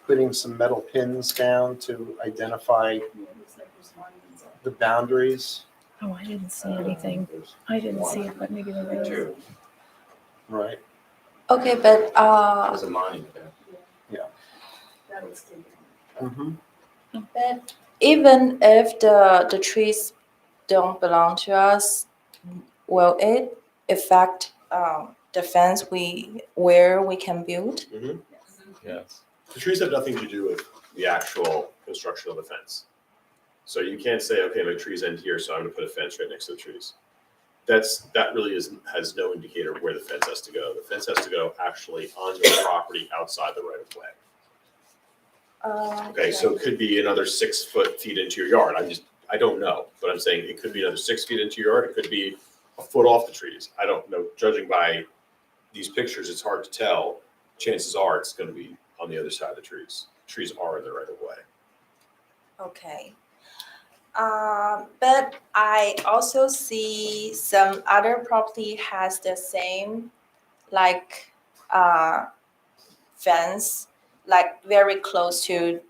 putting some metal pins down to identify It looks like there's monuments on the boundaries? Oh, I didn't see anything. I didn't see it, but maybe there is. Two. Right. Okay, but There's a monument there. that was taken. Mm-hmm. but even if the trees don't belong to us, will it affect the fence where we can build? Yes. The trees have nothing to do with the actual construction of the fence. So you can't say, okay, my trees end here, so I'm gonna put a fence right next to the trees. That really has no indicator of where the fence has to go. The fence has to go actually on your property outside the right of way. Okay, so it could be another 6 feet into your yard. I don't know, but I'm saying it could be another 6 feet into your yard. It could be a foot off the trees. I don't know. Judging by these pictures, it's hard to tell. Chances are it's going to be on the other side of the trees. Trees are in the right of way. Okay. But I also see some other property has the same like fence, like very close to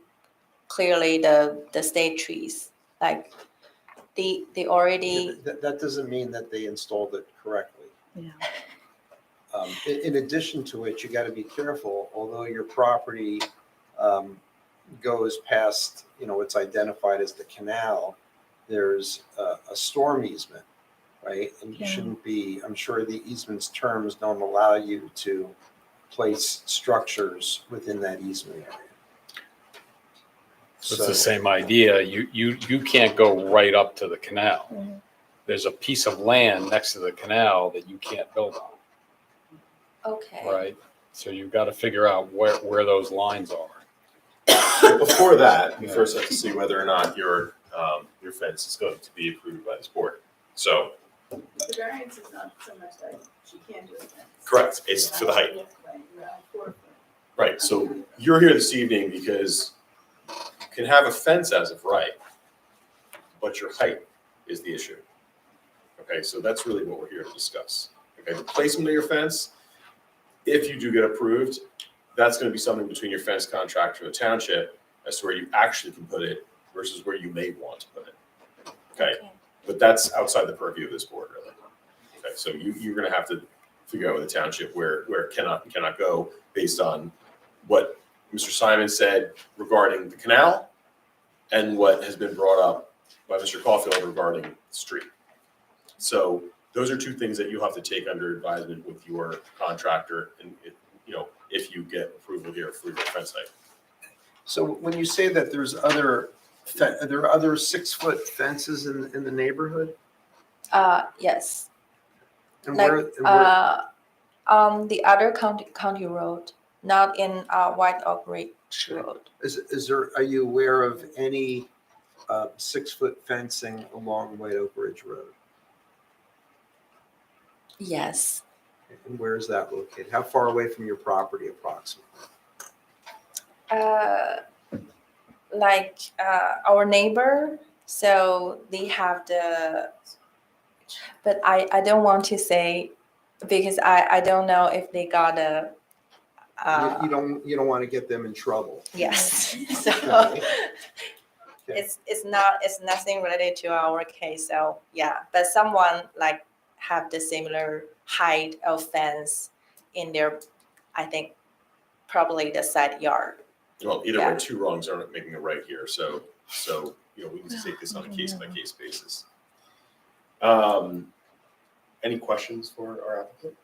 clearly the state trees. Like they already That doesn't mean that they installed it correctly. Yeah. In addition to which, you got to be careful, although your property goes past, what's identified as the canal, there's a storm easement, right? And you Yeah. shouldn't be, I'm sure the easement's terms don't allow you to place structures within that easement area. So it's the same idea. You can't go right up to the canal. Mhm. There's a piece of land next to the canal that you can't build on, okay. right? So you've got to figure out where those lines are. Before that, you first have to see whether or not your fence is going to be approved by this board. So, The variance is not so much that she can't do it. correct, it's for the height. Right, around 4 foot. Right, so you're here this evening because you can have a fence as of right, but your height is the issue. Okay, so that's really what we're here to discuss. Okay, the placement of your fence, if you do get approved, that's gonna be something between your fence contractor and the township as to where you actually can put it versus where you may want to put it. Okay, but that's outside the purview of this board, really. Okay, so you're gonna have to figure out with the township where it cannot and cannot go based on what Mr. Simon said regarding the canal and what has been brought up by Mr. Caulfield regarding the street. So those are two things that you have to take under advisement with your contractor and, if you get approval here for your fence height. So when you say that there are other 6-foot fences in the neighborhood? Yes. And Like where, the other county road, not in White Oak Ridge Road. are you aware of any 6-foot fencing along White Oak Ridge Road? Yes. And where is that located? How far away from your property approximately? Our neighbor, so they have but I don't want to say because I don't know if they got a. You don't want to get them in trouble. Yes. So Okay. it's nothing related to our case. So yeah, but someone have the similar height of fence in their, I think, probably the side yard. Well, either Yeah. way, two wrongs aren't making a right here, so, we need to take this on a case-by-case basis. Any questions for our applicant?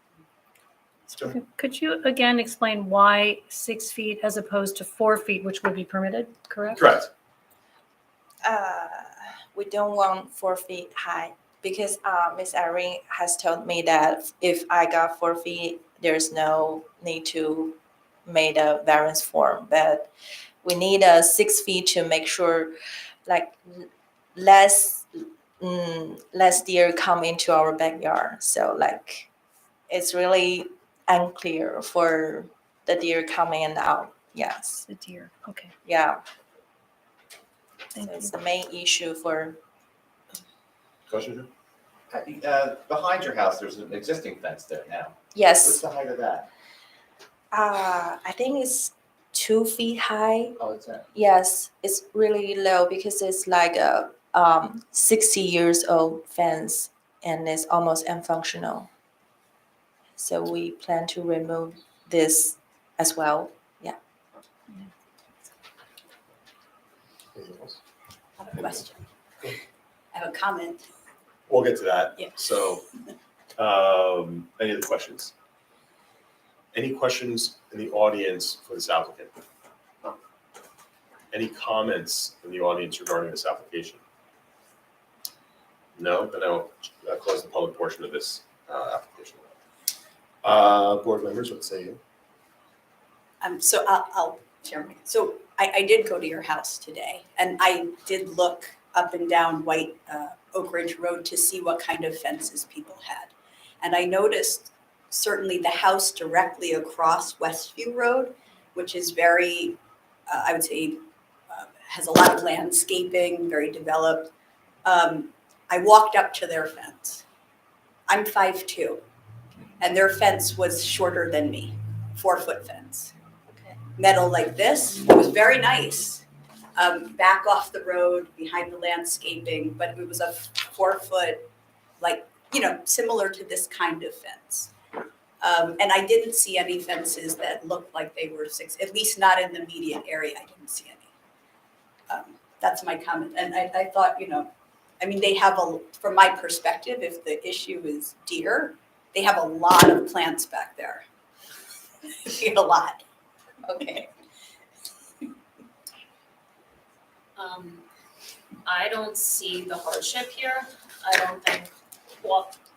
Joe? Could you again explain why 6 feet as opposed to 4 feet, which would be permitted, correct? Correct. We don't want 4 feet high because Miss Irene has told me that if I got 4 feet, there's no need to make a variance form. But we need a 6 feet to make sure, less deer come into our backyard. So it's really unclear for the deer coming and out. Yes, The deer, okay, yeah. thank So you. it's the main issue for. Question, Joe? Behind your house, there's an existing fence there now. What's Yes, the height of that? I think it's 2 feet high. Oh, it's that. Yes, it's really low because it's like a 60 years old fence and it's almost unfunctional. So we plan to remove this as well. Anything else? I have a question. I have a comment. We'll get to that. Yeah. So, any other questions? Any questions in the audience for this applicant? Any comments in the audience regarding this application? No, then I'll close the public portion of this application. Board members, what say you? So I'll share my, so I did go to your house today and I did look up and down White Oak Ridge Road to see what kind of fences people had. And I noticed certainly the house directly across Westview Road, which is very, I would say, has a lot of landscaping, very developed. I walked up to their fence. I'm 5'2", and their fence was shorter than me, 4-foot fence. Okay. Metal like this, it was very nice. Back off the road, behind the landscaping, but it was a 4-foot, like, similar to this kind of fence. And I didn't see any fences that looked like they were 6, at least not in the immediate area, I didn't see any. That's my comment, and I thought, they have from my perspective, if the issue is deer, they have a lot of plants back there. They have a lot, okay. I don't see the hardship here. I don't think,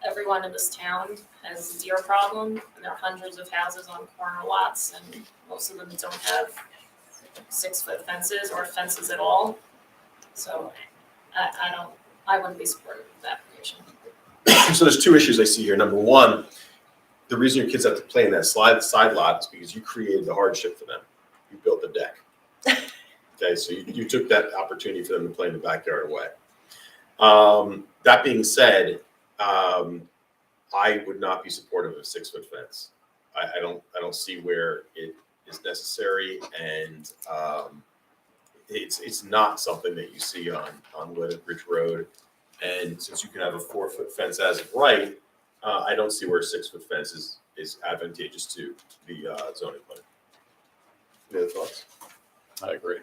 everyone in this town has a deer problem, and there are hundreds of houses on corner lots, and most of them don't have 6-foot fences or fences at all. So I wouldn't be supportive of the application. So there's two issues I see here. Number one, the reason your kids have to play in that side lot is because you created the hardship for them. You built the deck. Okay, so you took that opportunity for them to play in the backyard away. That being said, I would not be supportive of a 6-foot fence. I don't see where it is necessary, and it's not something that you see on White Oak Ridge Road. And since you can have a 4-foot fence as of right, I don't see where a 6-foot fence is advantageous to the zoning plan. Any other thoughts? I agree.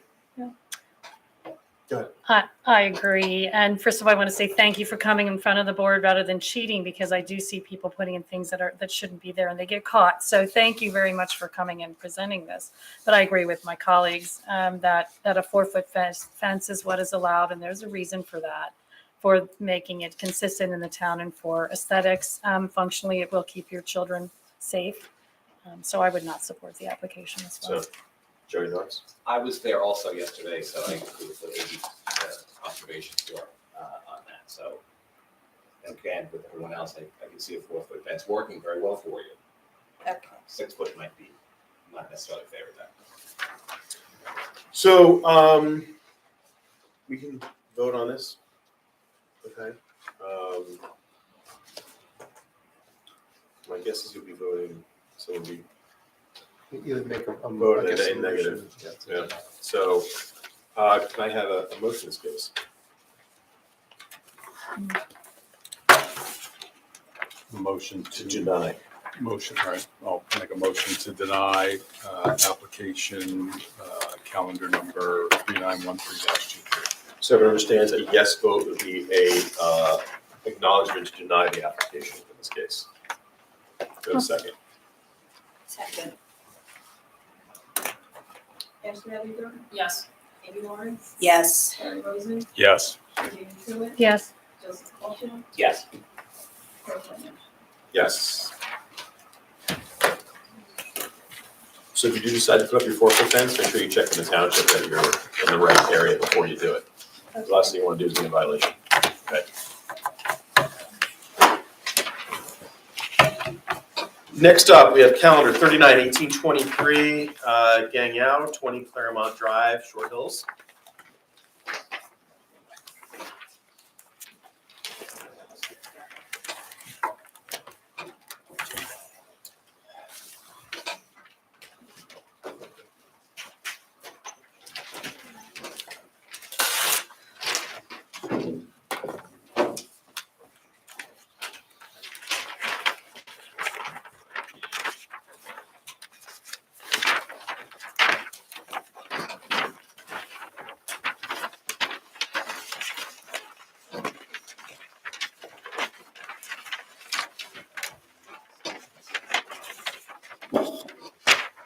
Go ahead. I agree. And first of all, I want to say thank you for coming in front of the board rather than cheating, because I do see people putting in things that shouldn't be there and they get caught. So thank you very much for coming and presenting this. But I agree with my colleagues that a 4-foot fence is what is allowed, and there's a reason for that, for making it consistent in the town and for aesthetics. Functionally, it will keep your children safe. So I would not support the application as well. So, Joey, thoughts? I was there also yesterday, so I agree with what Amy's observations were on that. So again, with everyone else, I can see a 4-foot fence working very well for you. Okay. 6 foot might be not necessarily favor that. So we can vote on this. Okay. My guess is you'll be voting. So we'll be Either make a vote I guess, in a negative. motion. Yeah. So can I have a motion in this case? Motion To to deny. motion, right? I'll make a motion to deny application calendar number 3913-23. So everyone understands a yes vote would be a acknowledgement to deny the application in this case. Go a second. Second. Ashley Abingdon, Yes. Amy Lawrence, Yes. Terry Rosen, Yes. Jamie Truitt, Yes. Joseph Colton, Yes. Craig Knight. Yes. So if you do decide to put up your 4-foot fence, make sure you check in the township that you're in the right area before you do it. The last thing you want to do is be in violation. Okay. Next up, we have calendar 391823, Gang Yao, 20 Claremont Drive, Short Hills.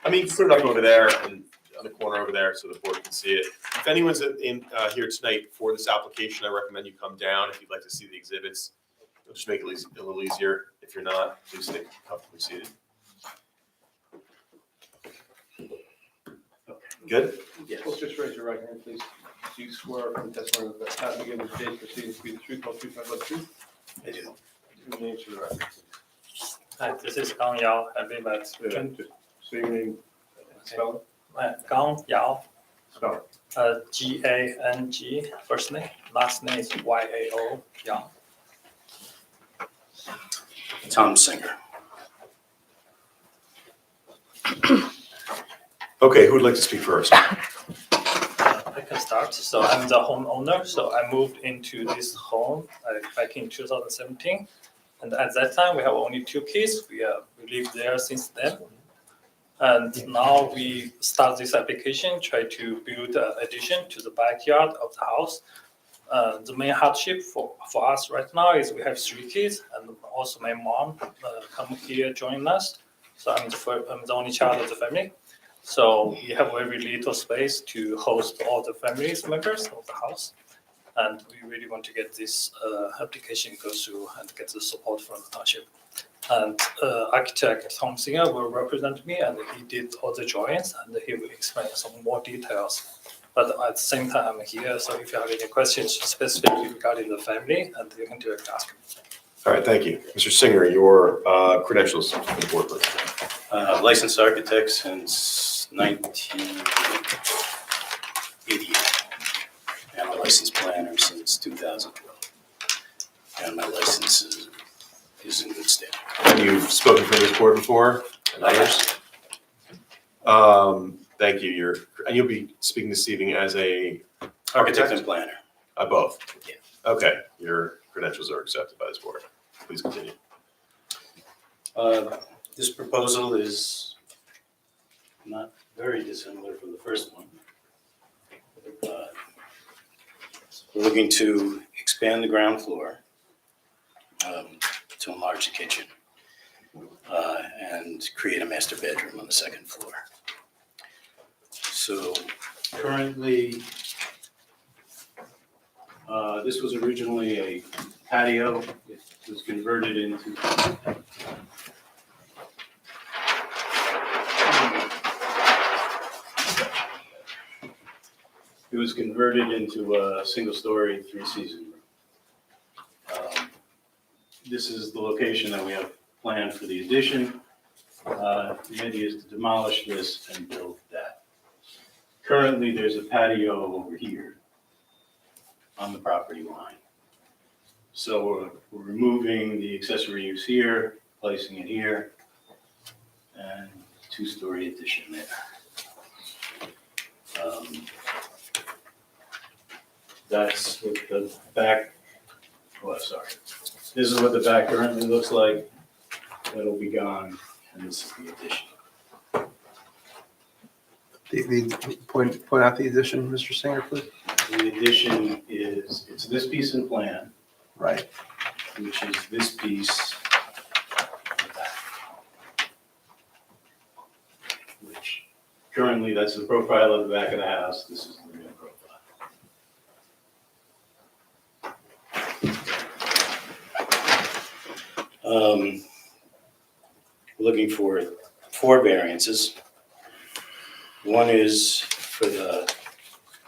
I mean, you can put it up over there and on the corner camera over there so the board can see it. If anyone's here tonight for this application, I recommend you come down if you'd like to see the exhibits. It'll just make it a little easier. If you're not, please stay comfortably seated. Good? Well, just raise your right hand, please. Do you swear from the testimony that the testimony given today's proceedings to be the truth, whole truth, and nothing but the truth? I do. Your name to the record. Hi, this is Gang Yao. I've been met. Yeah, just say your name, spell Gang Yao, it. Spell it. Gang, first name, last name is Yao, Yang. Tom Singer. Okay, who would like to speak first? I can start. So I'm the homeowner. So I moved into this home back in 2017. And at that time, we have only 2 kids. We lived there since then. And now we start this application, try to build an addition to the backyard of the house. The main hardship for us right now is we have 3 kids, and also my mom come here join us. So I'm the only child of the family. So we have very little space to host all the family members of the house. And we really want to get this application go through and get the support from the township. And architect Tom Singer will represent me, and he did all the drawings, and he will explain some more details. But at the same time, I'm here, so if you have any questions specifically regarding the family, and you can directly ask me. All right, thank you. Mr. Singer, your credentials for the board, please. Licensed architect since 1988. I'm a licensed planner since 2012. And my license is in good state. And you've spoken for this board before and others? Thank you. And you'll be speaking this evening as a Architect and planner. both? Yeah. Okay, your credentials are accepted by this board. Please continue. This proposal is not very dissimilar from the first one. We're looking to expand the ground floor to enlarge the kitchen and create a master bedroom on the 2nd floor. So currently, this was originally a patio. It was converted into a single-story, 3-season room. This is the location that we have planned for the addition. The idea is to demolish this and build that. Currently, there's a patio over here on the property line. So we're removing the accessory use here, placing it here, and 2-story addition there. That's what the back, This is what the back currently looks like. That'll be gone, and this is the addition. The point out the addition, Mr. Singer, please. The addition it's this piece in plan, Right. which is this piece on the back. Which currently, that's the profile of the back of the house. This is the real profile. Looking for 4 variances. One is for the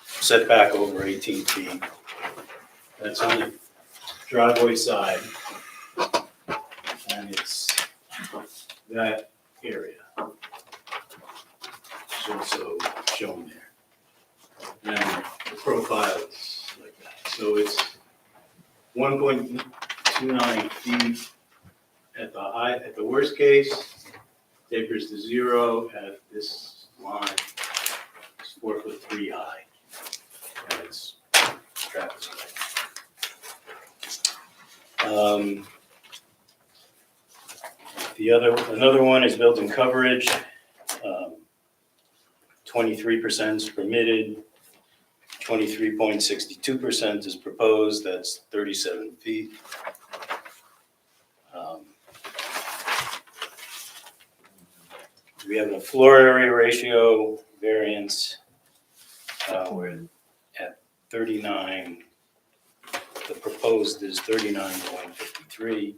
setback over 18 feet. That's on the driveway side. And it's that area. It's also shown there. And the profile is like that. So it's 1.29 feet at the high, at the worst case, tapers to 0 at this line. It's 4'3" high. And it's trapezoid. Another one is built-in coverage. 23% is permitted. 23.62% is proposed. That's 37 feet. We have a floor area ratio variance We're at 39, the proposed is 39.53,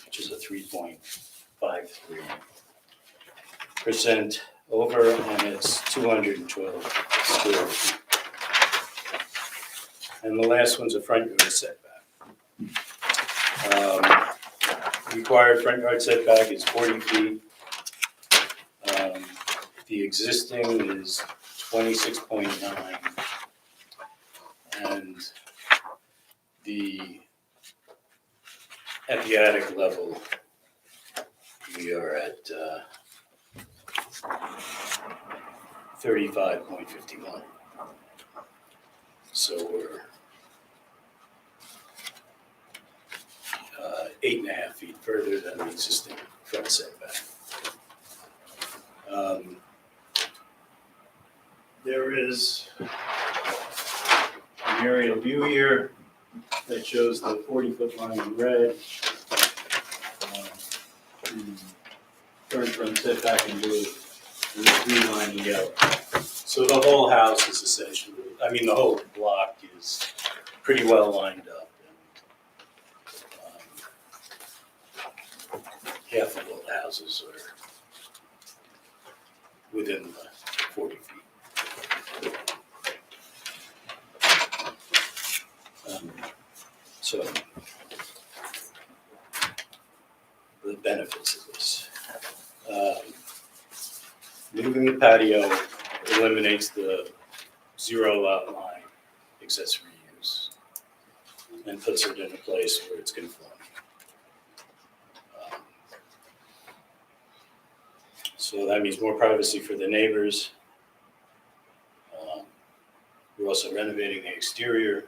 which is a 3.53% over, and it's 212 square feet. And the last one's a front yard setback. Required front yard setback is 40 feet. The existing is 26.9. And at the attic level, we are at 35.51. So we're 8.5 feet further than the existing front setback. There is an aerial view here that shows the 40-foot line in red. Current front setback in blue, and the green line in yellow. So the whole house is essentially, the whole block is pretty well lined up. And, half of the houses are within the 40 feet. So the benefits of this. Moving the patio eliminates the zero lot line accessory use and puts it in a place where it's conforming. So that means more privacy for the neighbors. We're also renovating the exterior.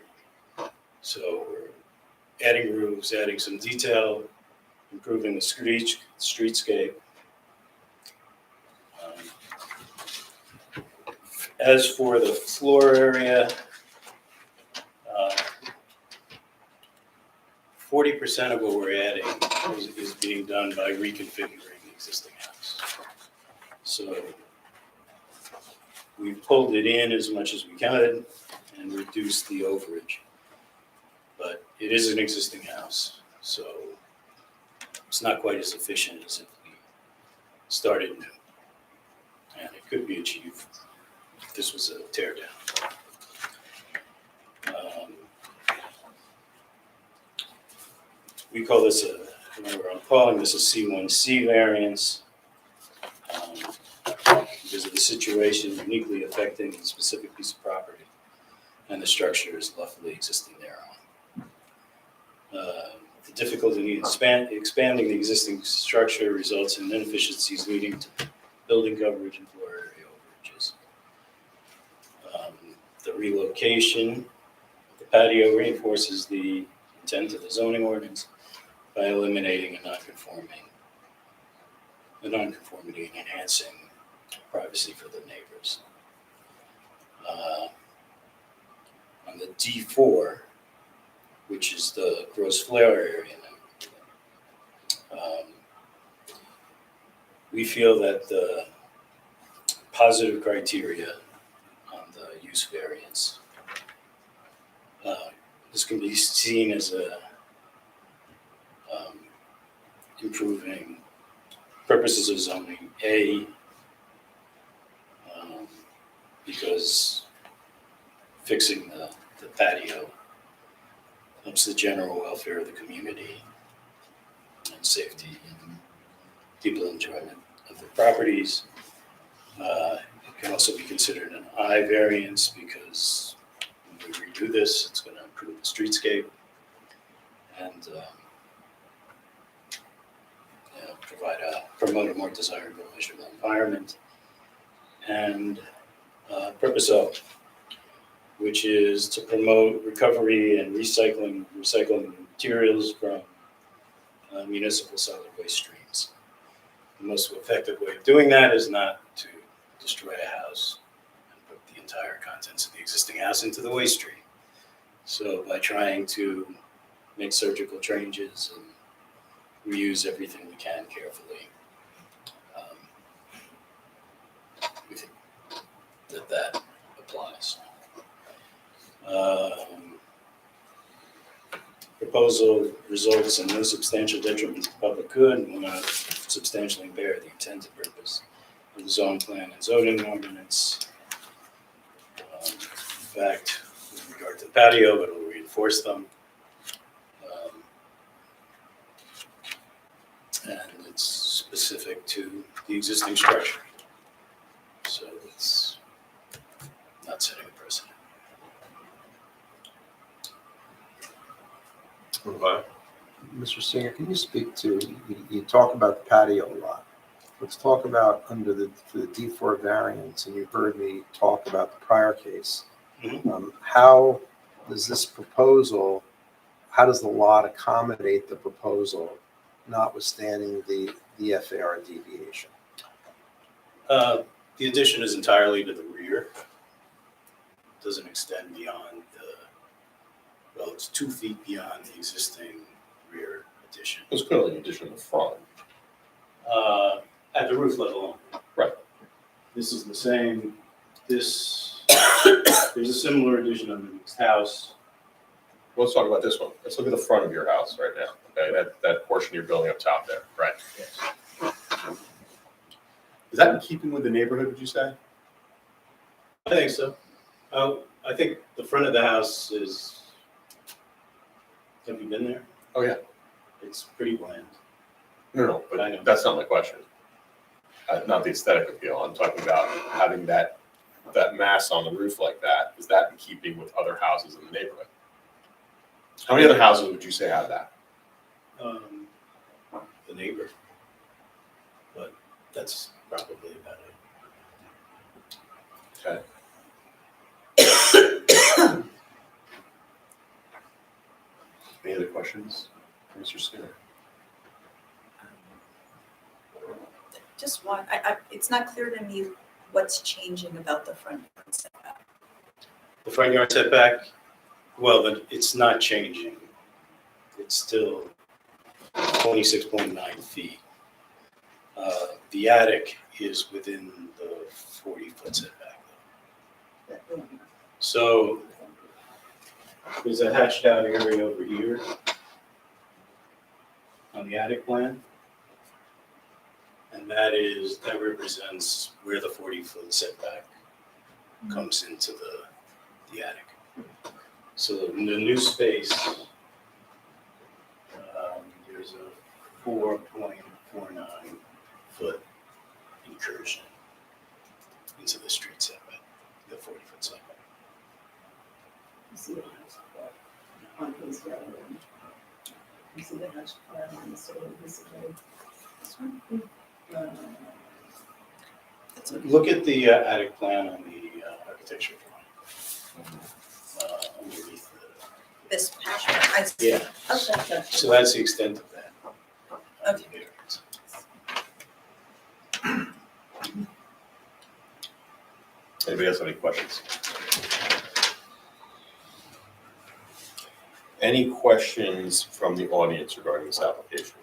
So we're adding roofs, adding some detail, improving the streetscape. As for the floor area, 40% of what we're adding is being done by reconfiguring the existing house. So we've pulled it in as much as we can and reduced the overage. But it is an existing house, so it's not quite as efficient as if we started new. And it could be achieved if this was a tear down. We call this I'm calling this a C1C variance because of the situation uniquely affecting a specific piece of property, and the structure is lawfully existing thereon. The difficulty in expanding the existing structure results in inefficiencies leading to building coverage and floor area overages. The relocation of the patio reinforces the intent of the zoning ordinance by eliminating a nonconformity and enhancing privacy for the neighbors. On the D4, which is the gross floor area now, we feel that the positive criteria on the use variance, this can be seen as improving purposes of zoning. Because fixing the patio helps the general welfare of the community and safety and people enjoyment of the properties. It can also be considered an I variance because when we redo this, it's going to improve the streetscape and promote a more desirable visual environment. And purpose O, which is to promote recovery and recycling materials from municipal solid waste streams. The most effective way of doing that is not to destroy a house and put the entire contents of the existing house into the waste stream. So by trying to make surgical changes and reuse everything we can carefully, we think that proposal results in no substantial detriment to public good and will not substantially impair the intended purpose of the zone plan and zoning ordinance. In fact, with regard to the patio, it will reinforce them. And it's specific to the existing structure. So it's not setting a precedent. Okay. Mr. Singer, can you speak to, you talk about the patio a lot. Let's talk about under for the D4 variance, and you heard me talk about the prior case. How does this proposal, how does the lot accommodate the proposal, notwithstanding the FAR deviation? The addition is entirely to the rear. Doesn't extend beyond well, it's 2 feet beyond the existing rear addition. There's clearly an addition in the front. At the roof level only. Right. This is the same, there's a similar addition on the next house. Let's talk about this one. Let's look at the front of your house right now. Okay, that portion you're building up top there, right? Yes. Is that in keeping with the neighborhood, would you say? I think so. I think the front of the house is, have you been there? Oh, yeah. It's pretty bland. No, I know. but that's not my question. Not the aesthetic appeal. I'm talking about having that mass on the roof like that. Is that in keeping with other houses in the neighborhood? How many other houses would you say have that? The neighbor. But that's probably about it. Okay. Any other questions, Mr. Skinner? Just one, it's not clear to me what's changing about the front yard setback. The front yard setback, well, it's not changing. It's still 26.9 feet. The attic is within the 40-foot setback. So there's a hatched out area over here on the attic plan. And that represents where the 40-foot setback comes into the attic. So in the new space, there's a 4.49 foot incursion into the street setback, the 40-foot setback. You see the house on his yard. You see the house on the sort of this way. Look at the attic plan on the architecture drawing. Underneath This patch, I see. Yeah. Okay, so that's the extent of that. okay. Anybody else have any questions? Any questions from the audience regarding this application?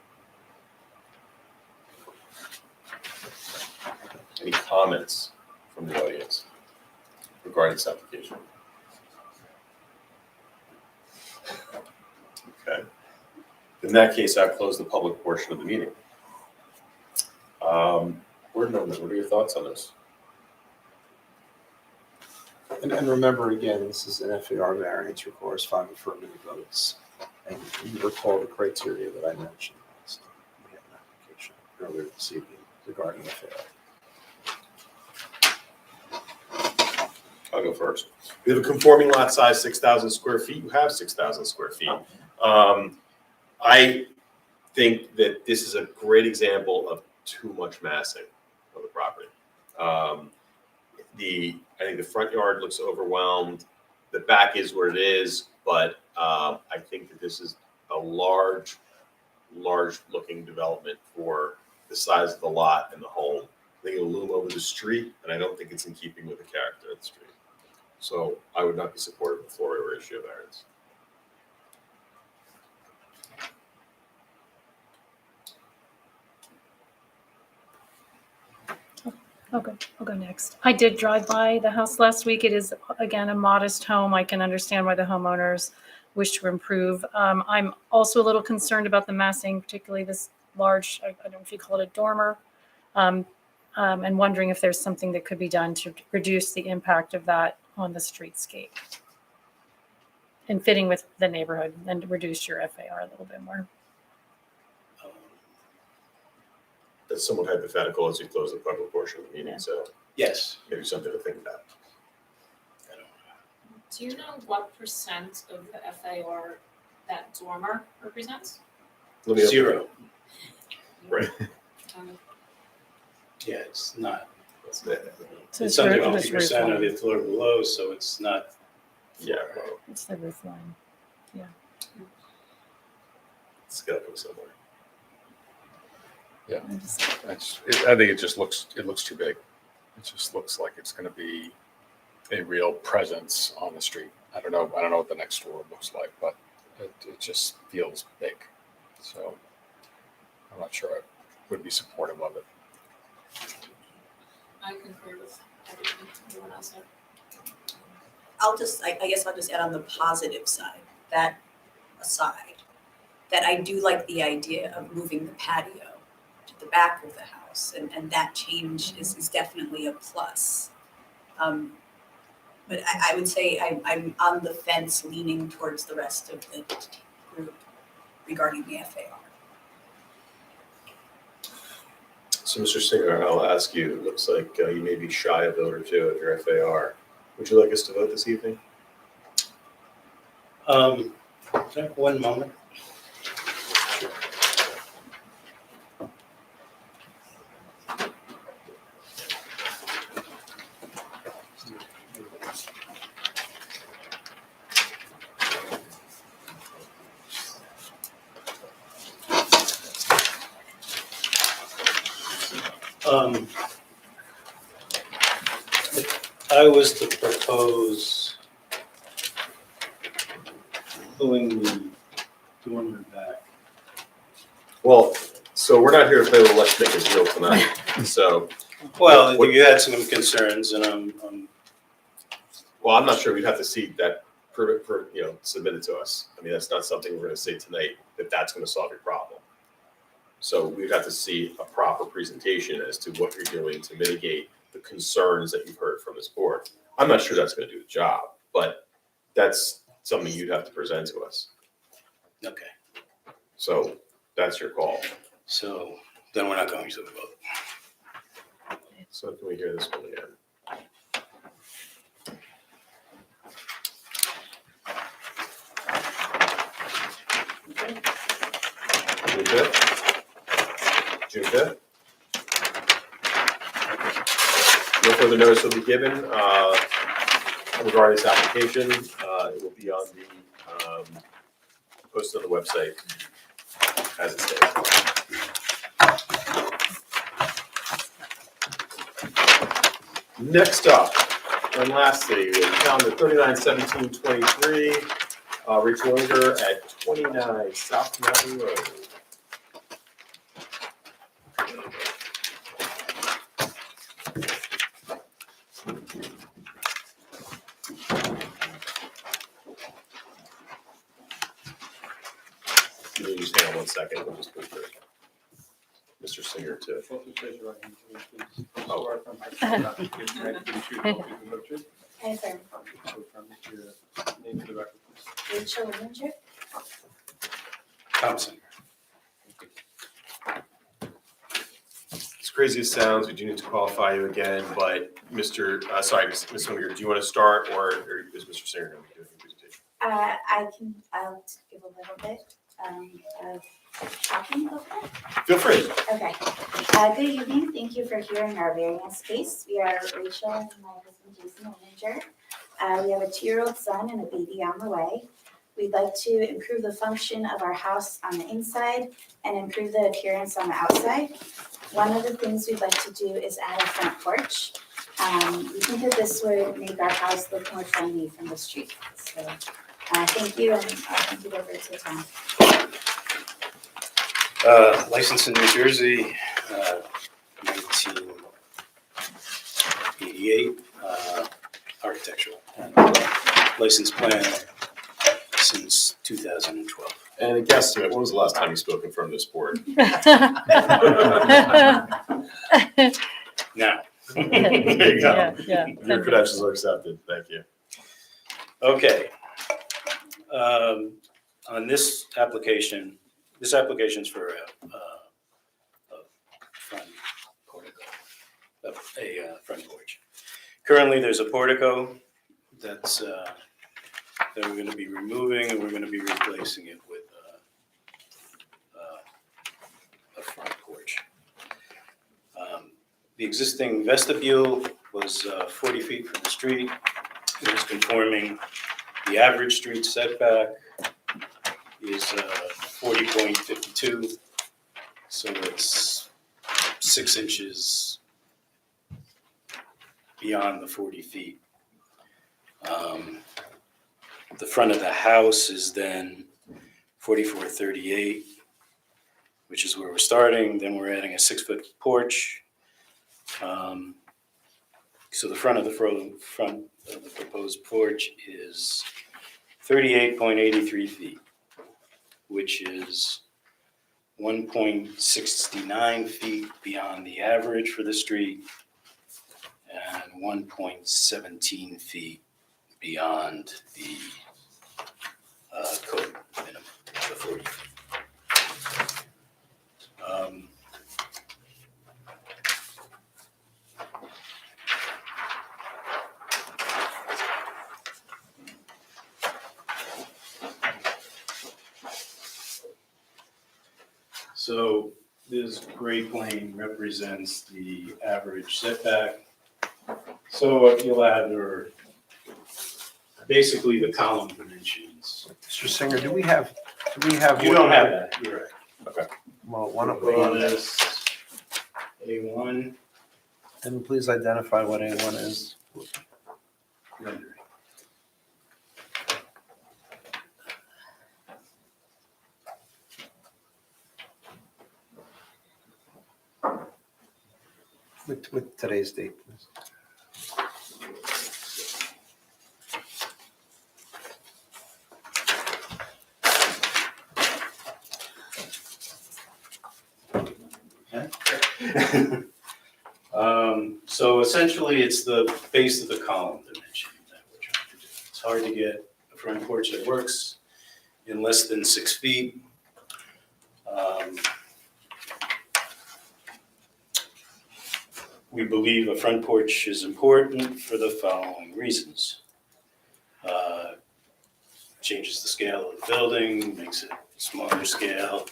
Any comments from the audience regarding this application? Okay. In that case, I'll close the public portion of the meeting. Board members, what are your thoughts on this? And remember, again, this is an FAR variance, requires 5 affirmative votes. And you recall the criteria that I mentioned. So we had an application earlier this evening regarding FAR. I'll go first. We have a conforming lot size, 6,000 square feet. You have 6,000 square feet. I think that this is a great example of too much massing of the property. I think the front yard looks overwhelmed. The back is where it is, but I think that this is a large looking development for the size of the lot and the home. I think it'll loom over the street, and I don't think it's in keeping with the character of the street. So I would not be supportive of floor area ratio variance. I'll go next. I did drive by the house last week. It is, again, a modest home. I can understand why the homeowners wish to improve. I'm also a little concerned about the massing, particularly this large, I don't know if you call it a dormer, and wondering if there's something that could be done to reduce the impact of that on the streetscape and fitting with the neighborhood and reduce your FAR a little bit more. That's somewhat hypothetical as we close the public portion of the meeting, so Yes. maybe something to think about. Do you know what percent of the FAR that dormer represents? Let me open- 0. Right. Yeah, it's not. So It's under roof 50% of line. the floor below, so it's not. Yeah, well, It's the roof line. it's got to go somewhere. I think it looks too big. It just looks like it's going to be a real presence on the street. I don't know what the next door looks like, but it just feels big. So I'm not sure I would be supportive of it. I concur with everything everyone else said. I guess I'll just add on the positive side, that aside, that I do like the idea of moving the patio to the back of the house, and that change is definitely a plus. But I would say I'm on the fence leaning towards the rest of the group regarding the FAR. So, Mr. Singer, I'll ask you, it looks like you may be shy a vote or two of your FAR. Would you like us to vote this evening? One moment. If I was to propose pulling the dormer back. Well, so we're not here to play the let's make a deal tonight. So, Well, What- you had some concerns, and I'm well, I'm not sure. We'd have to see that submitted to us. I mean, that's not something we're going to say tonight that that's going to solve your problem. So we'd have to see a proper presentation as to what you're doing to mitigate the concerns that you've heard from this board. I'm not sure that's going to do the job, but that's something you'd have to present to us. okay. So that's your call. So then we're not going to the vote. So can we hear this one again? June 5th? June 5th? No further notice will be given regarding this application. It will be on the, posted on the website as it stays. Next up, and lastly, we found the 391723, Rachel Unger at 29 South Mountain Road. You can just hang on 1 second, we'll just go through. Mr. Singer too. Both of you raise your right hand for me, please. Oh. Swear affirm testimony not to give the truth, the truth, the whole truth, and no truth. I affirm. So affirm your name for the record, please. Rachel Winter. Thompson. As crazy as it sounds, we do need to qualify you again, but Ms. Unger, do you want to start or is Mr. Singer going to be doing the presentation? I'll give a little bit of talking about that. Feel free. Okay. Good evening. Thank you for hearing our variance case. We are Rachel and my husband Jason Winninger. We have a 2-year-old son and a baby on the way. We'd like to improve the function of our house on the inside and improve the appearance on the outside. One of the things we'd like to do is add a front porch. We think that this would make our house look more friendly from the street. So thank you, and I'll hand it over to Tom. Licensed in New Jersey, 1988, architectural. License plan since 2012. And a guesstimate, when was the last time you spoke in front of this board? Now, There you go. Yeah. Your credentials are accepted. Thank you. okay. On this application's for a front portico, a front porch. Currently, there's a portico that's, that we're going to be removing, and we're going to be replacing it with a front porch. The existing vestibule was 40 feet from the street. It was conforming. The average street setback is 40.52, so it's 6 inches beyond the 40 feet. The front of the house is then 44.38, which is where we're starting. Then we're adding a 6-foot porch. So the front of the proposed porch is 38.83 feet, which is 1.69 feet beyond the average for the street and 1.17 feet beyond the code minimum, the 40 feet. So this gray plane represents the average setback. So what you'll have are basically the column dimensions. Mr. Singer, do we have? You don't have that, you're right. Okay. Well, one of Put on them, this A1 and please identify what A1 is. rendering. With today's date, please. So essentially, it's the base of the column dimension that we're trying to do. It's hard to get a front porch that works in less than 6 feet. We believe a front porch is important for the following reasons. Changes the scale of the building, makes it smaller scale,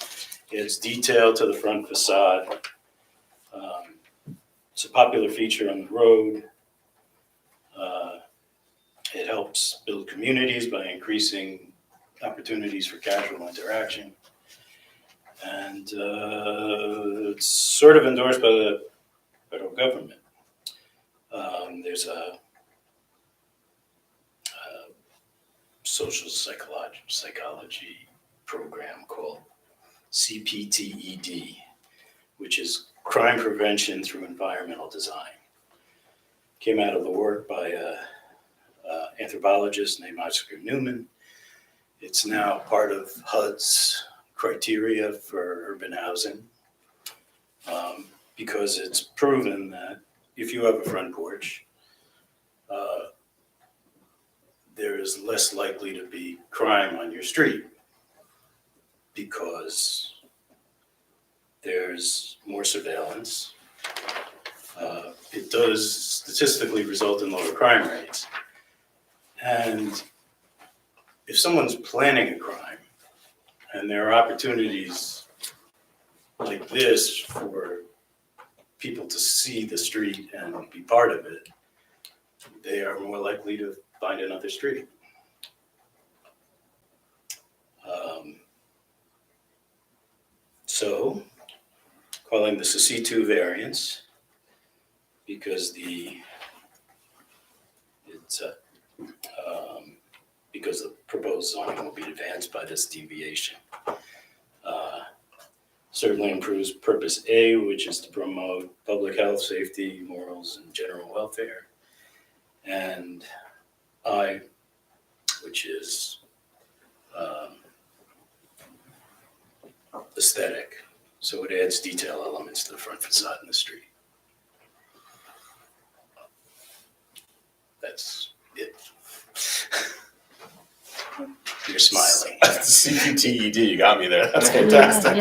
adds detail to the front facade. It's a popular feature on the road. It helps build communities by increasing opportunities for casual interaction. And it's sort of endorsed by the federal government. There's a social psychology program called CPTED, which is crime prevention through environmental design. Came out of the work by an anthropologist named Oscar Newman. It's now part of HUD's criteria for urban housing because it's proven that if you have a front porch, there is less likely to be crime on your street because there's more surveillance. It does statistically result in lower crime rates. And if someone's planning a crime and there are opportunities like this for people to see the street and be part of it, they are more likely to find another street. So, calling this a C2 variance because because the proposed zoning will be advanced by this deviation. Certainly improves purpose A, which is to promote public health, safety, morals, and general welfare. And I, which is aesthetic. So it adds detail elements to the front facade in the street. That's it. You're smiling. CPTED, you got me there. That's fantastic.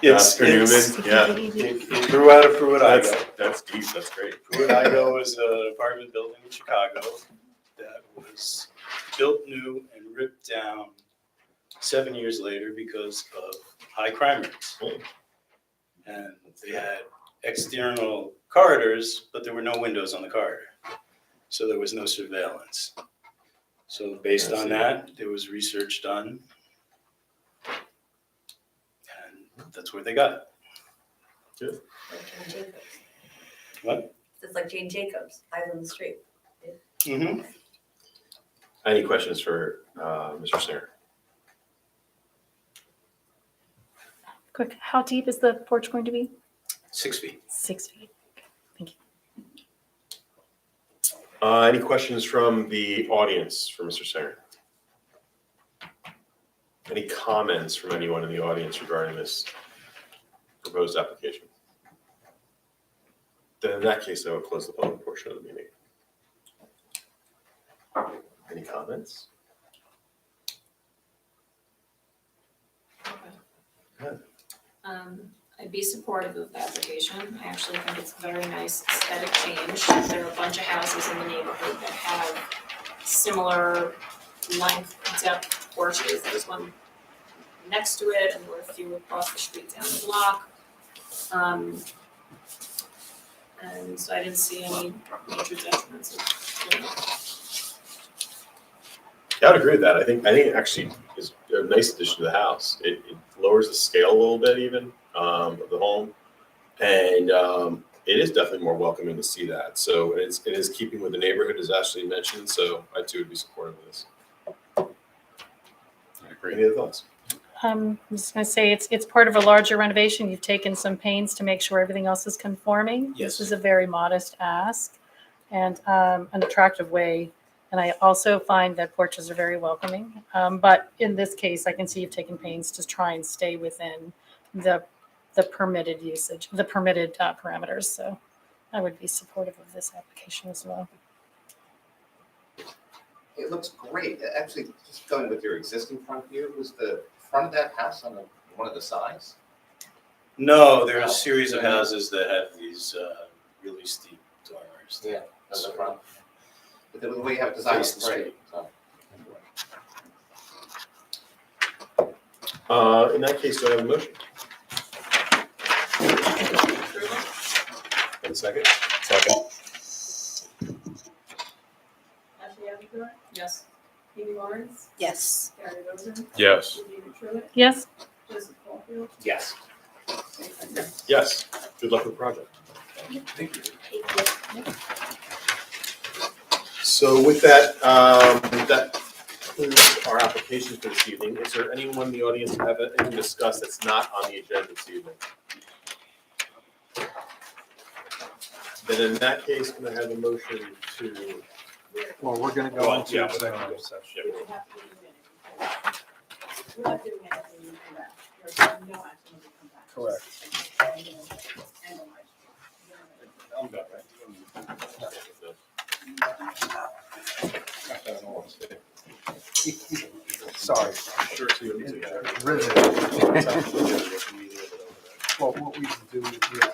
Yeah. Oscar Newman, yeah. You threw out a Pruitt-Igoe. That's deep, that's great. Pruitt-Igoe is an apartment building in Chicago that was built new and ripped down 7 years later because of high crime rates. And they had external corridors, but there were no windows on the corridor. So there was no surveillance. So based on that, there was research done. And that's where they got it. Like Jane Jacobs. What? It's like Jane Jacobs, Eyes on the Street. Mm-hmm. Any questions for Mr. Singer? Quick, how deep is the porch going to be? 6 feet. 6 feet. Any questions from the audience for Mr. Singer? Any comments from anyone in the audience regarding this proposed application? Then in that case, I will close the public portion of the meeting. Any comments? I'd be supportive of the application. I actually think it's a very nice aesthetic change. There are a bunch of houses in the neighborhood that have similar length, depth porches. There's one next to it, and there were a few across the street down the block. And so I didn't see any major detriments of doing it. Yeah, I would agree with that. I think it actually is a nice addition to the house. It lowers the scale a little bit even of the home. And it is definitely more welcoming to see that. So it is keeping with the neighborhood, as Ashley mentioned. So I too would be supportive of this. I agree. Any other thoughts? I'm just going to say it's part of a larger renovation. You've taken some pains to make sure everything else is conforming. Yes. This is a very modest ask and an attractive way. And I also find that porches are very welcoming. But in this case, I can see you've taken pains to try and stay within the permitted usage, the permitted parameters. So I would be supportive of this application as well. It looks great. Actually, just going with your existing front view, was the front of that house on one of the sides? No, there are a series of houses that have these really steep dormers. Yeah, on the front. But the way you have it designed is great. So. In that case, do I have a motion? And a second? Second. Ashley Abigail, Yes. Amy Lawrence, Yes. Gary Rosen, Yes. David Truitt, Yes? Joseph Caulfield, Yes. Yes. Good luck with the project. Thank you. So with that, that concludes our application for this evening. Is there anyone in the audience who have anything to discuss that's not on the agenda this evening? Then in that case, can I have a motion to? Well, we're going to go into Yeah. executive session. we would have to do minutes. We're not doing anything when we come back. There's no action when we come back. Correct. And the light. I'm good, right? Sorry. Sure, so you Riveting. Well, what we can do is we have